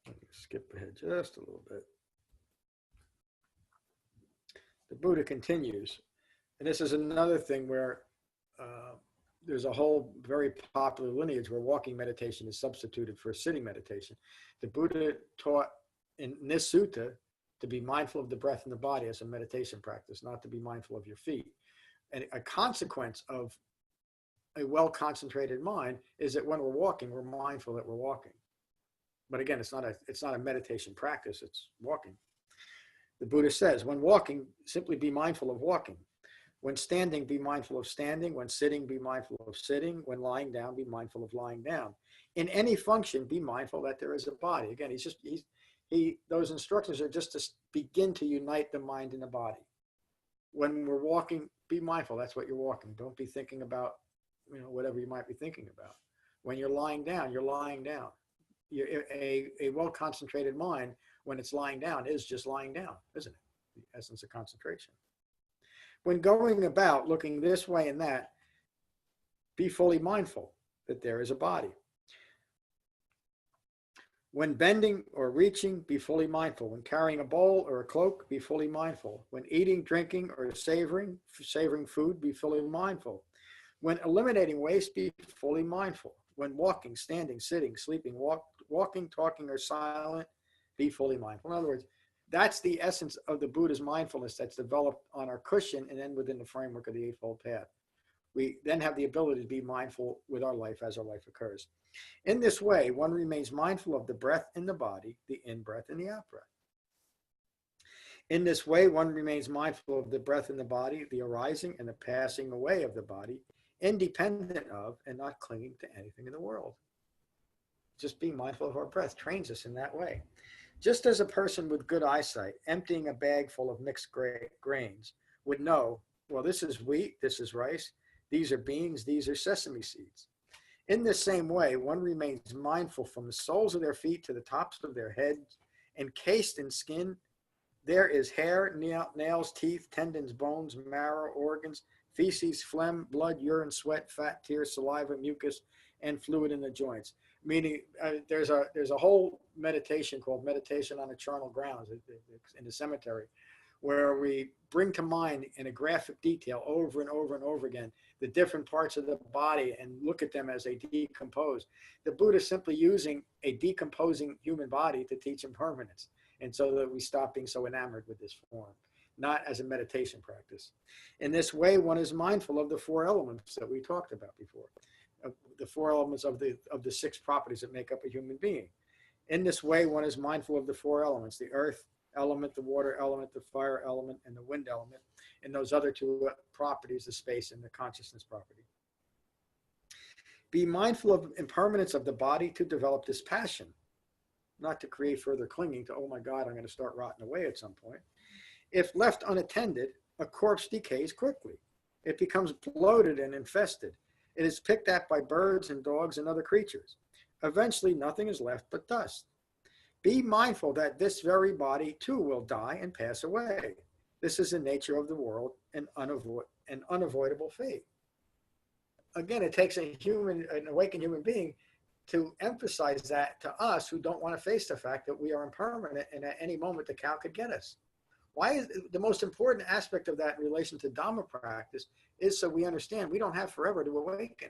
Let me skip ahead just a little bit. The Buddha continues, and this is another thing where there's a whole very popular lineage where walking meditation is substituted for sitting meditation. The Buddha taught in this sutta to be mindful of the breath in the body as a meditation practice, not to be mindful of your feet. And a consequence of a well-concentrated mind is that when we're walking, we're mindful that we're walking. But again, it's not a meditation practice, it's walking. The Buddha says, when walking, simply be mindful of walking. When standing, be mindful of standing. When sitting, be mindful of sitting. When lying down, be mindful of lying down. In any function, be mindful that there is a body. Again, those instructions are just to begin to unite the mind and the body. When we're walking, be mindful. That's what you're walking. Don't be thinking about, whatever you might be thinking about. When you're lying down, you're lying down. A well-concentrated mind, when it's lying down, is just lying down, isn't it? The essence of concentration. When going about, looking this way and that, be fully mindful that there is a body. When bending or reaching, be fully mindful. When carrying a bowl or a cloak, be fully mindful. When eating, drinking, or savoring food, be fully mindful. When eliminating waste, be fully mindful. When walking, standing, sitting, sleeping, walking, talking, or silent, be fully mindful. In other words, that's the essence of the Buddha's mindfulness that's developed on our cushion and then within the framework of the Eightfold Path. We then have the ability to be mindful with our life as our life occurs. In this way, one remains mindful of the breath in the body, the in-breath and the out-breath. In this way, one remains mindful of the breath in the body, the arising and the passing away of the body, independent of and not clinging to anything in the world. Just being mindful of our breath trains us in that way. Just as a person with good eyesight, emptying a bag full of mixed grains, would know, well, this is wheat, this is rice, These are beans, these are sesame seeds. In the same way, one remains mindful from the soles of their feet to the tops of their heads, encased in skin. There is hair, nails, teeth, tendons, bones, marrow, organs, feces, phlegm, blood, urine, sweat, fat, tears, saliva, mucus, and fluid in the joints. Meaning, there's a whole meditation called Meditation on Eternal Grounds in the cemetery, where we bring to mind in a graphic detail over and over and over again the different parts of the body and look at them as they decompose. The Buddha is simply using a decomposing human body to teach impermanence, and so that we stop being so enamored with this form, not as a meditation practice. In this way, one is mindful of the four elements that we talked about before, the four elements of the six properties that make up a human being. In this way, one is mindful of the four elements, the earth element, the water element, the fire element, and the wind element, and those other two properties, the space and the consciousness property. Be mindful of impermanence of the body to develop this passion, not to create further clinging to, oh my God, I'm going to start rotting away at some point. If left unattended, a corpse decays quickly. It becomes bloated and infested. It is picked at by birds and dogs and other creatures. Eventually, nothing is left but dust. Be mindful that this very body too will die and pass away. This is the nature of the world and an unavoidable fate. Again, it takes an awakened human being to emphasize that to us who don't want to face the fact that we are impermanent and at any moment the cow could get us. Why is the most important aspect of that in relation to Dhamma practice is so we understand we don't have forever to awaken,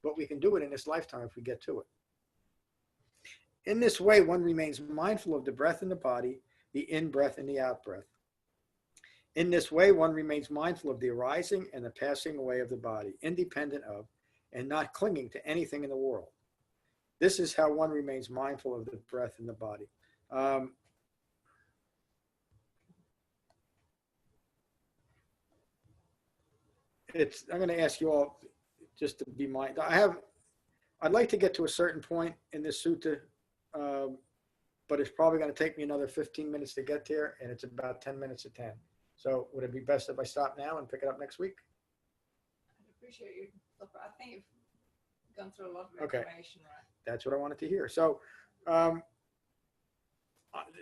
but we can do it in this lifetime if we get to it. In this way, one remains mindful of the breath in the body, the in-breath and the out-breath. In this way, one remains mindful of the arising and the passing away of the body, independent of and not clinging to anything in the world. This is how one remains mindful of the breath in the body. I'm going to ask you all just to be mindful. I'd like to get to a certain point in this sutta, but it's probably going to take me another 15 minutes to get there, and it's about 10 minutes to 10. So would it be best if I stop now and pick it up next week? I'd appreciate you. I think you've gone through a lot of Okay. information, right? That's what I wanted to hear. So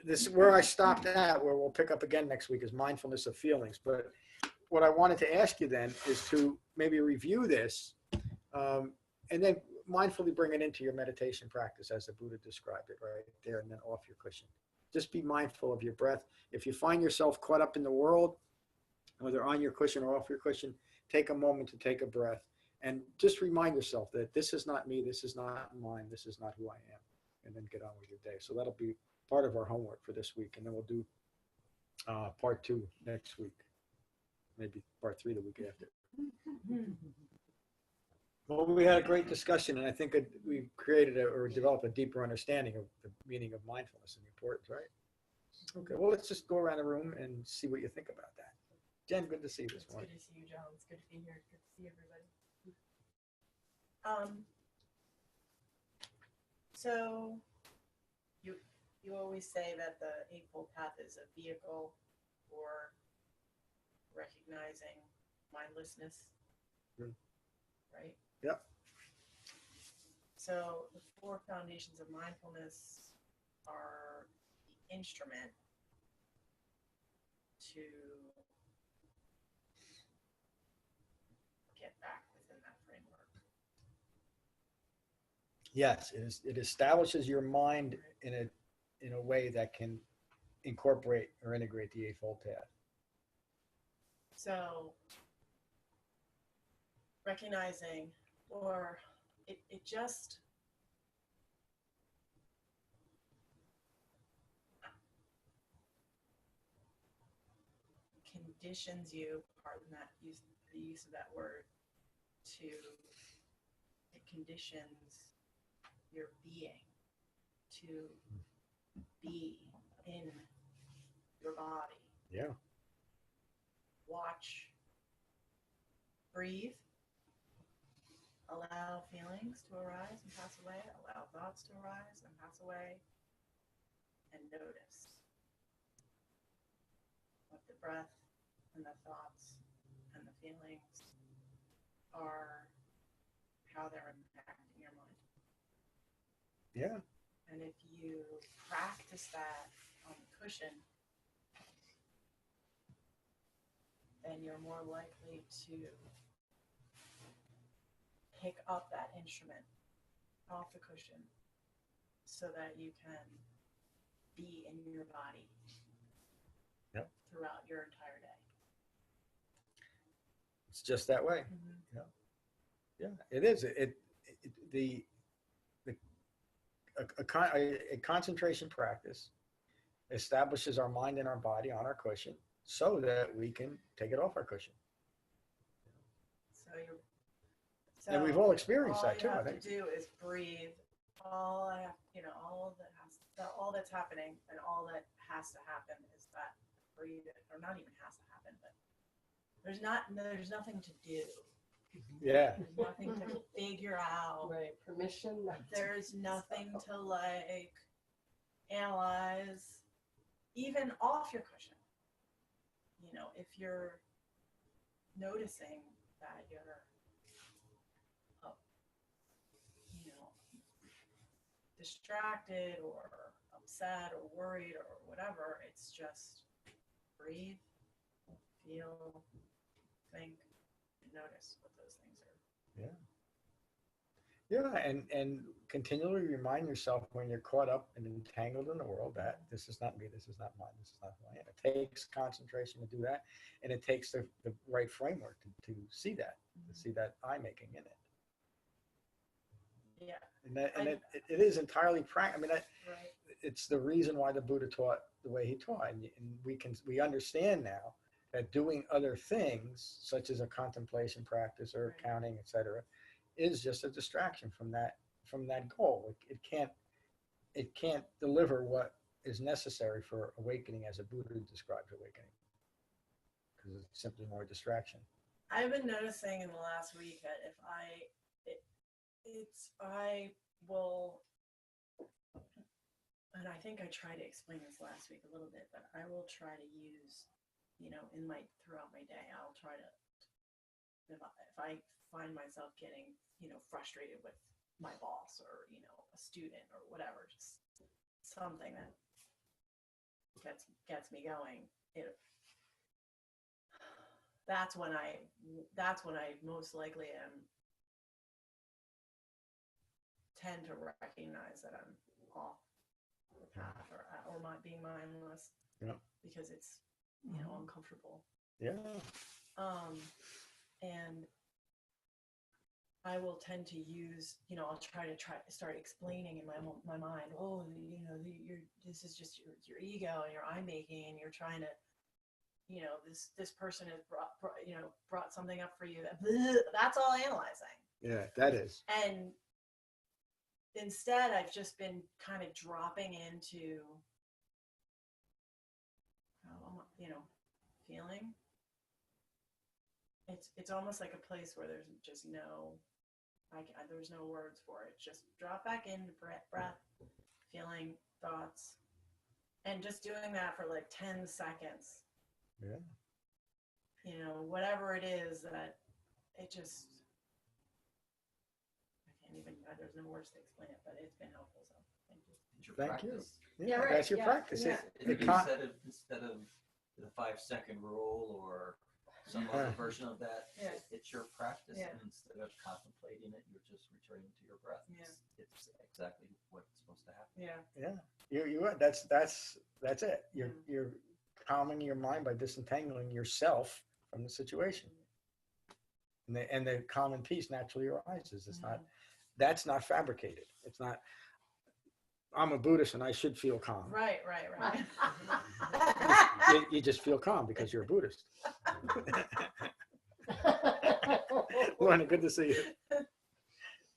this where I stopped at, where we'll pick up again next week, is mindfulness of feelings. But what I wanted to ask you then is to maybe review this and then mindfully bring it into your meditation practice as the Buddha described it right there and then off your cushion. Just be mindful of your breath. If you find yourself caught up in the world, whether on your cushion or off your cushion, take a moment to take a breath and just remind yourself that this is not me, this is not mine, this is not who I am, and then get on with your day. So that'll be part of our homework for this week, and then we'll do part 2 next week, maybe part 3 the week after. Well, we had a great discussion, and I think we created or developed a deeper understanding of the meaning of mindfulness and the importance, right? Okay, well, let's just go around the room and see what you think about that. Jen, good to see you this It's morning. good to see you, John. It's good to be here. Good to see everybody. So you always say that the Eightfold Path is a vehicle for recognizing mindlessness, right? Yep. So the Four Foundations of Mindfulness are the instrument to get back within that framework. Yes, it establishes your mind in a way that can incorporate or integrate the Eightfold Path. So recognizing, or it just conditions you, pardon that the use of that word, it conditions your being to be in your body. Yeah. Watch, breathe, allow feelings to arise and pass away, allow thoughts to arise and pass away, and notice what the breath and the thoughts and the feelings are how they're impacting your mind. Yeah. And if you practice that on the cushion, then you're more likely to pick up that instrument off the cushion so that you can be in your body throughout your entire day. It's just that way. Yeah, it is. A concentration practice establishes our mind and our body on our cushion so that we can take it off our cushion. And we've all experienced that too, I think. All you have to do is breathe. All that's happening and all that has to happen is that breathe, or not even has to happen, but there's nothing to do. Yeah. There's nothing to figure out. Right, permission. There's nothing to like analyze, even off your cushion. You know, if you're noticing that you're, distracted or upset or worried or whatever, it's just breathe, feel, think, and notice what those things are. Yeah, and continually remind yourself when you're caught up and entangled in the world that this is not me, this is not mine, this is not who I am. It takes concentration to do that, and it takes the right framework to see that, to see that eye making in it. Yeah. And it is entirely practical. I mean, Right. it's the reason why the Buddha taught the way he taught, and we understand now that doing other things, such as a contemplation practice or counting, etc., is just a distraction from that goal. It can't deliver what is necessary for awakening as a Buddha describes awakening, because it's simply more distraction. I've been noticing in the last week that if I will, and I think I tried to explain this last week a little bit, but I will try to use, throughout my day, I'll try to, if I find myself getting, frustrated with my boss or, a student or whatever, just something that gets me going, that's when I most likely tend to recognize that I'm off the path or not being mindless. Yeah. Because it's uncomfortable. Yeah. And I will tend to use, I'll try to start explaining in my mind, this is just your ego and your eye making, and you're trying to, this person has brought something up for you. That's all analyzing. Yeah, that is. And instead, I've just been kind of dropping into, feeling. It's almost like a place where there's just there's no words for it. Just drop back into breath, feeling, thoughts, and just doing that for like 10 seconds. Yeah. Whatever it is that it just, there's no words to explain it, but it's been helpful. So thank you. Thank you. Practice. Yeah, right. that's your practice. Yeah. It Instead of the 5-second rule or some other version of that, Yeah. it's your practice. Yeah. And instead of contemplating it, you're just returning to your breath. Yeah. It's exactly what's supposed to happen. Yeah. Yeah. That's it. You're calming your mind by disentangling yourself from the situation. And the calm and peace naturally arises. It's not, that's not fabricated. It's not, I'm a Buddhist and I should feel calm. Right. You just feel calm because you're a Buddhist. Lorna, good to see you.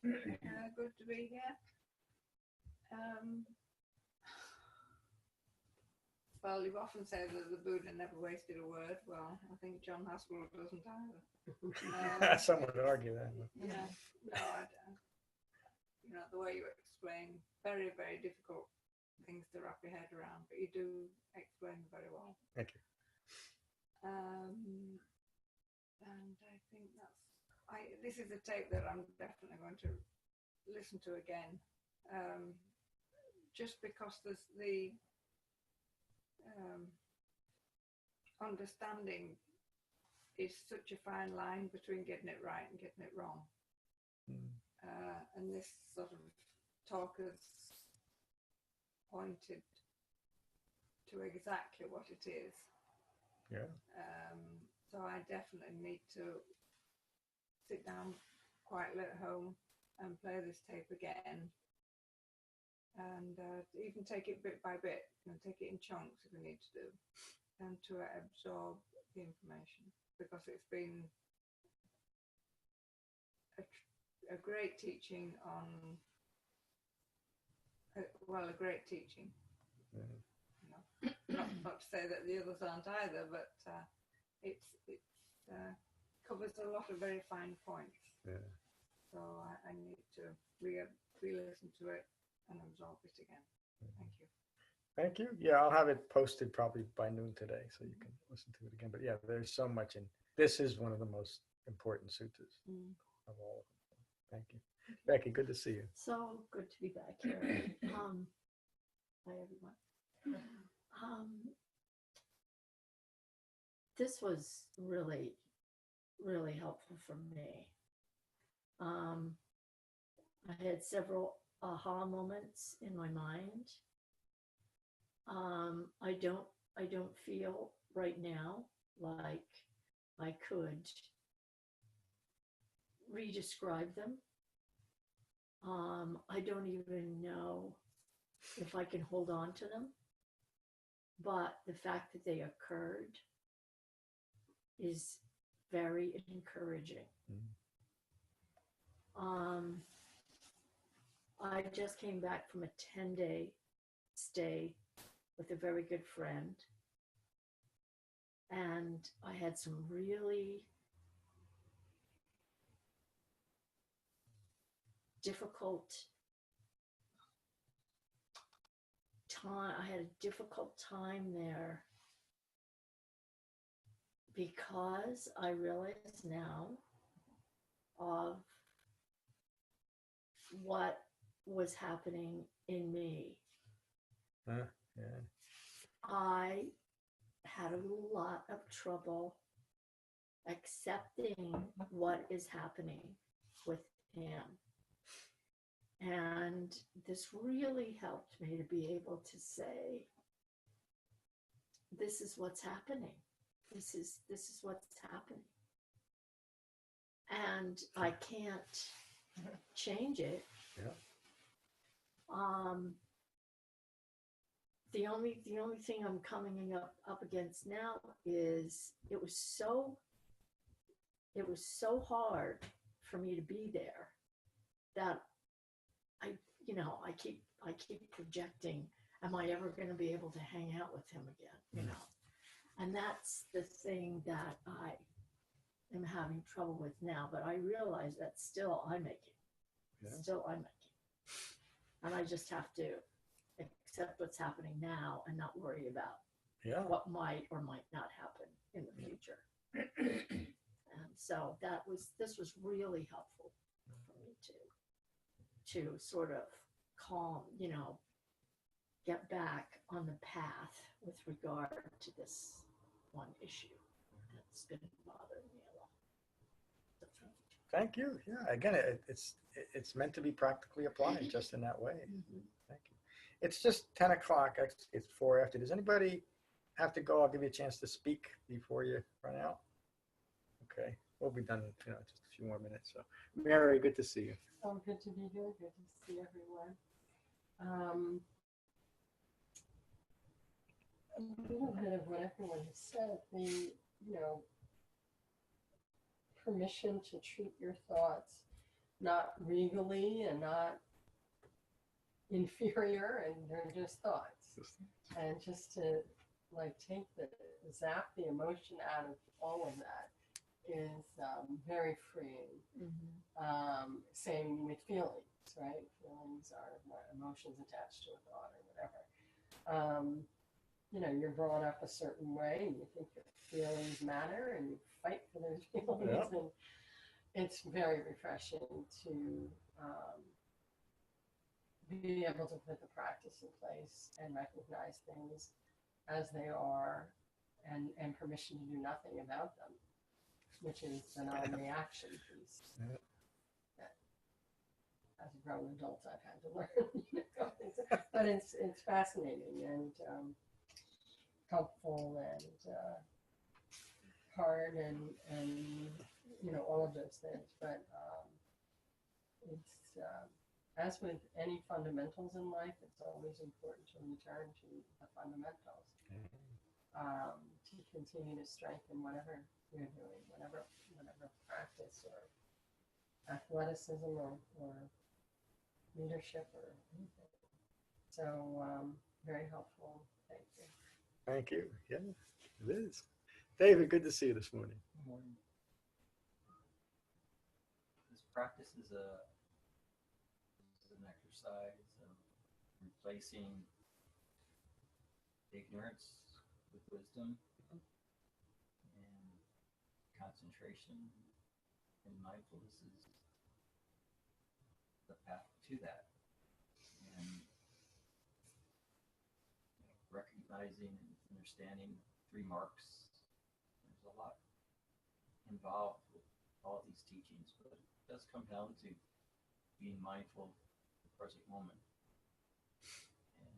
Good to be here. Well, you've often said that the Buddha never wasted a word. Well, I think John Haskell doesn't either. Some would argue that. Yeah, no, I don't. The way you explain very, very difficult things to wrap your head around, but you do explain them very well. Thank you. And I think that's this is a tape that I'm definitely going to listen to again, just because there's the understanding is such a fine line between getting it right and getting it wrong. And this sort of talk has pointed to exactly what it is. Yeah. So I definitely need to sit down quietly at home and play this tape again, and even take it bit by bit, and take it in chunks if we need to do, and to absorb the information, because it's been a great teaching on, a great teaching. You know, not to say that the others aren't either, but it covers a lot of very fine points. Yeah. So I need to re-listen to it and absorb it again. Thank you. Thank you. Yeah, I'll have it posted probably by noon today, so you can listen to it again. But yeah, there's so much in. This is one of the most important suttas of all of them. Thank you, Becky. Good to see you. So good to be back here. Hi, everyone. This was really, really helpful for me. I had several aha moments in my mind. I don't feel right now like I could re-describe them. I don't even know if I can hold on to them, but the fact that they occurred is very encouraging. I just came back from a 10-day stay with a very good friend, and I had some really difficult time. I had a difficult time there because I realize now of what was happening in me. Yeah. I had a lot of trouble accepting what is happening with him. And this really helped me to be able to say, this is what's happening. This is what's happening. And I can't change it. Yeah. The only thing I'm coming up against now is it was so hard for me to be there that I keep projecting, am I ever going to be able to hang out with him again? And that's the thing that I am having trouble with now. But I realize that still I'm making. And I just have to accept what's happening now and not worry about what might or might not happen in the future. And so this was really helpful for me to sort of calm, get back on the path with regard to this one issue that's been bothering me a lot. So Thank you. Yeah. Again, it's meant to be practically applied just in that way. Thank you. It's just 10 o'clock. It's 4 after. Does anybody have to go? I'll give you a chance to speak before you run out. Okay. We'll be done in just a few more minutes. So, Mary, good to see you. Oh, good to be here. Good to see everyone. A little bit of what everyone has said. The permission to treat your thoughts not regally and not inferior, and they're just thoughts, and just to zap the emotion out of all of that is very freeing. Same with feelings, right? Feelings are what emotions attached to a thought or whatever. You're brought up a certain way and you think your feelings matter and you fight for those feelings. it's very refreshing to be able to put the practice in place and recognize things as they are, and permission to do nothing about them, which is the non-reaction piece. Yeah. That, as a grown adult, I've had to learn. But it's fascinating and helpful and hard and all of those things. But it's as with any fundamentals in life, it's always important to return to the fundamentals. To continue to strengthen whatever you're doing, whatever practice or athleticism or leadership or anything. So very helpful. Thank you. Thank you. Yeah, it is. David, good to see you this morning. Good morning. This practice is an exercise of replacing ignorance with wisdom and concentration, and mindfulness is the path to that. And recognizing and understanding 3 marks. There's a lot involved with all of these teachings, but it does come down to being mindful of the present moment. And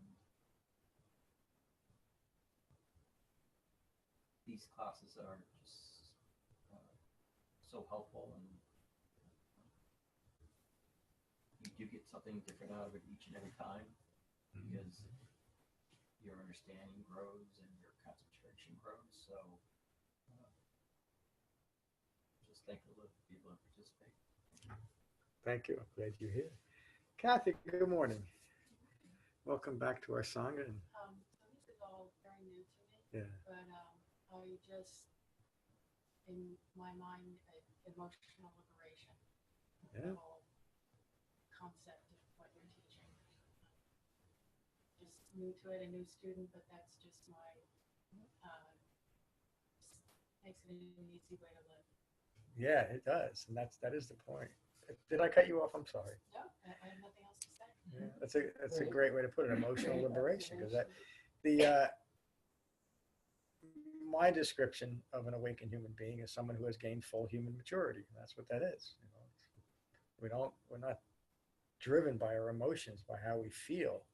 these classes are just so helpful, and you do get something different out of it each and every time, because your understanding grows and your concentration grows. So just thankful to be able to participate. Thank you. I'm glad you're here. Kathy, good morning. Welcome back to our sangha. And So this is all very new to me. yeah, But I just, in my mind, emotional liberation. Yeah. The whole concept of what you're teaching. Just new to it, a new student, but that's just my, makes it an easy way to live. yeah, it does, and that is the point. Did I cut you off? I'm sorry. No, I have nothing else to say. Yeah, that's a great way to put it, emotional liberation, because the my description of an awakened human being is someone who has gained full human maturity. That's what that is. We're not driven by our emotions, by how we feel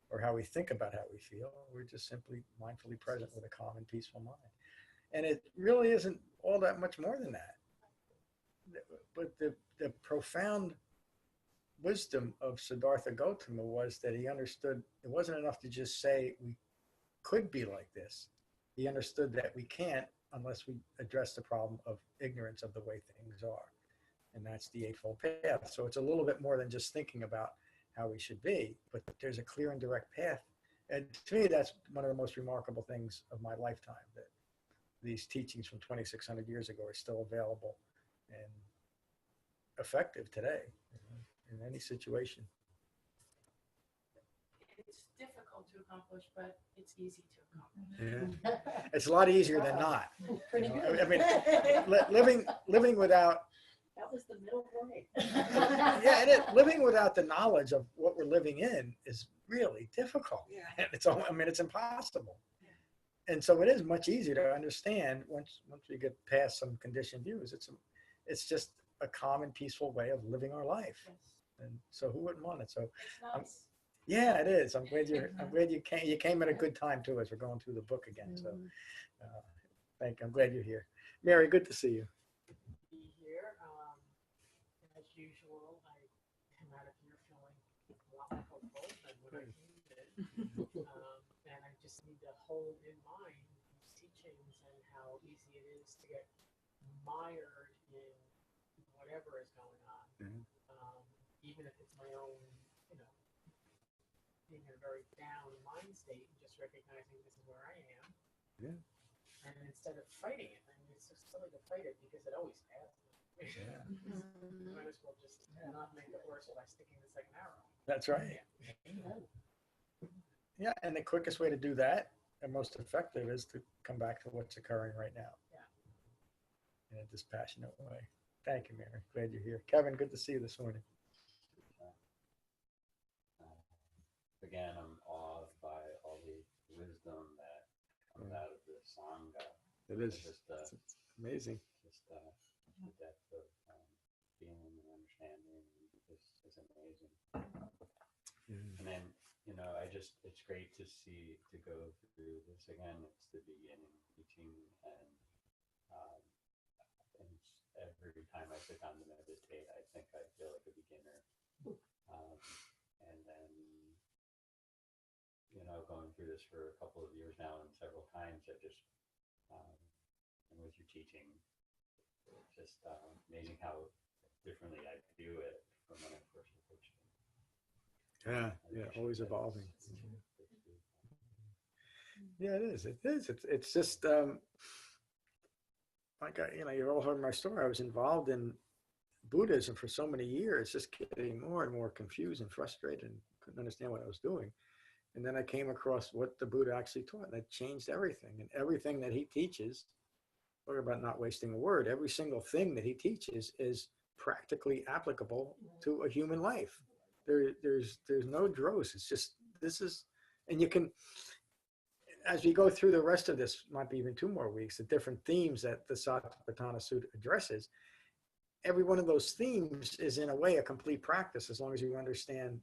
or how we think about how we feel. We're just simply mindfully present with a calm and peaceful mind. And it really isn't all that much more than that. But the profound wisdom of Siddhartha Gautama was that he understood it wasn't enough to just say we could be like this. He understood that we can't unless we address the problem of ignorance of the way things are. And that's the Eightfold Path. So it's a little bit more than just thinking about how we should be, but there's a clear and direct path. And to me, that's one of the most remarkable things of my lifetime, that these teachings from 2,600 years ago are still available and effective today in any situation. It's difficult to accomplish, but it's easy to accomplish. Yeah. It's a lot easier than not. Pretty You know, good. I mean, living without That was the middle point. living without the knowledge of what we're living in is really difficult. Yeah. And it's impossible. And so it is much easier to understand once we get past some conditioned views. It's just a calm and peaceful way of living our life. Yes. And so who wouldn't want it? So It's nice. yeah, it is. I'm glad you came at a good time too, as we're going through the book again. So thank you. I'm glad you're here. Mary, good to see you. Be here. As usual, I come out of here feeling a lot more hopeful than when I came in. And I just need to hold in mind these teachings and how easy it is to get mired in whatever is going on. Even if it's my own, being in a very down mind state and just recognizing this is where I am. Yeah. And instead of fighting it, I mean, it's so silly to fight it because it always passes. Yeah. You might as well just not make it worse by sticking the second arrow. That's right. Yeah, and the quickest way to do that and most effective is to come back to what's occurring right now. Yeah. In a dispassionate way. Thank you, Mary. Glad you're here. Kevin, good to see you this morning. Again, I'm awed by all the wisdom that comes out of the sangha. It is Just, it's amazing. just the depth of feeling and understanding is amazing. And then, it's great to go through this again. It's the beginning teaching, and every time I sit down to meditate, I think I feel like a beginner. And then, going through this for a couple of years now and several times, I just, and with your teaching, it's just amazing how differently I view it from when I first approached it. Yeah, always evolving. Yeah, it is. It is. It's just like you've all heard my story. I was involved in Buddhism for so many years, just getting more and more confused and frustrated and couldn't understand what I was doing. And then I came across what the Buddha actually taught, and it changed everything. And everything that he teaches, talk about not wasting a word, every single thing that he teaches is practically applicable to a human life. There's no dross. It's just, and you can, as we go through the rest of this, might be even 2 more weeks, the different themes that the Satipatthana Sutta addresses, every one of those themes is in a way a complete practice as long as you understand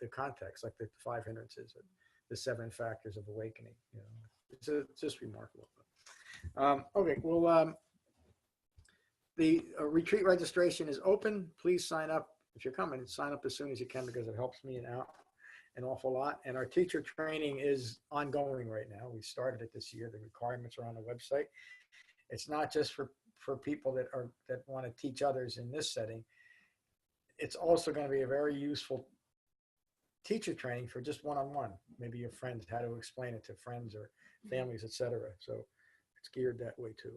the context, like the 5 hindrances, or the 7 factors of awakening. It's just remarkable. Okay, well, the retreat registration is open. Please sign up if you're coming. Sign up as soon as you can because it helps me out an awful lot. And our teacher training is ongoing right now. We started it this year. The requirements are on the website. It's not just for people that want to teach others in this setting. It's also going to be a very useful teacher training for just one-on-one, maybe your friends, how to explain it to friends or families, etc. So it's geared that way too.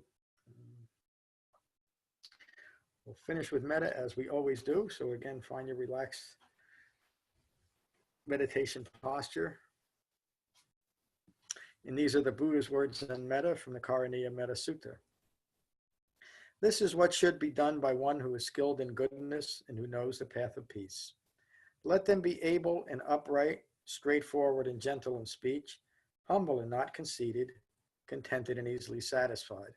We'll finish with metta as we always do. So again, find your relaxed meditation posture. And these are the Buddha's words on metta from the Karaniya Metta Sutta. This is what should be done by one who is skilled in goodness and who knows the path of peace. Let them be able and upright, straightforward and gentle in speech, humble and not conceited, contented and easily satisfied,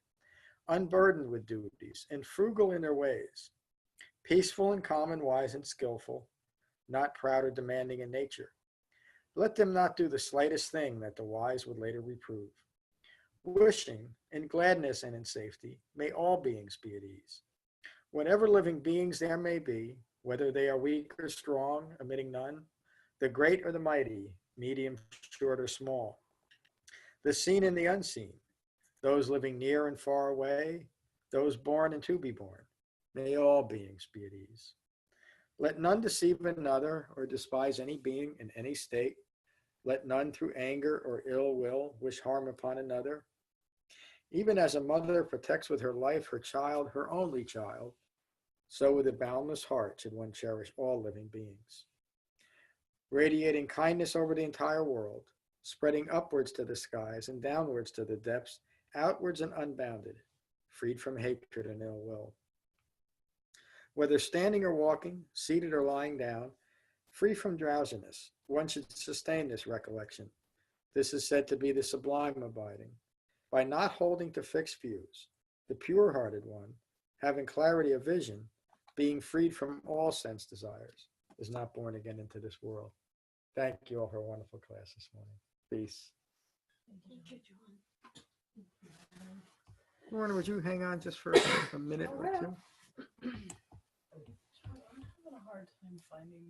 unburdened with duties, and frugal in their ways, peaceful and calm and wise and skillful, not proud or demanding in nature. Let them not do the slightest thing that the wise would later reprove. Wishing, in gladness and in safety, may all beings be at ease. Whatever living beings there may be, whether they are weak or strong, omitting none, the great or the mighty, medium, short, or small, the seen and the unseen, those living near and far away, those born and to be born, may all beings be at ease. Let none deceive another or despise any being in any state. Let none through anger or ill will wish harm upon another. Even as a mother protects with her life her child, her only child, so with a boundless heart should one cherish all living beings. Radiating kindness over the entire world, spreading upwards to the skies and downwards to the depths, outwards and unbounded, freed from hatred and ill will. Whether standing or walking, seated or lying down, free from drowsiness, one should sustain this recollection. This is said to be the sublime abiding. By not holding to fixed views, the pure-hearted one, having clarity of vision, being freed from all sense desires, is not born again into this world. Thank you all for a wonderful class this morning. Peace. Thank you, John. Lorna, would you hang on just for a minute or two? I'm having a hard time finding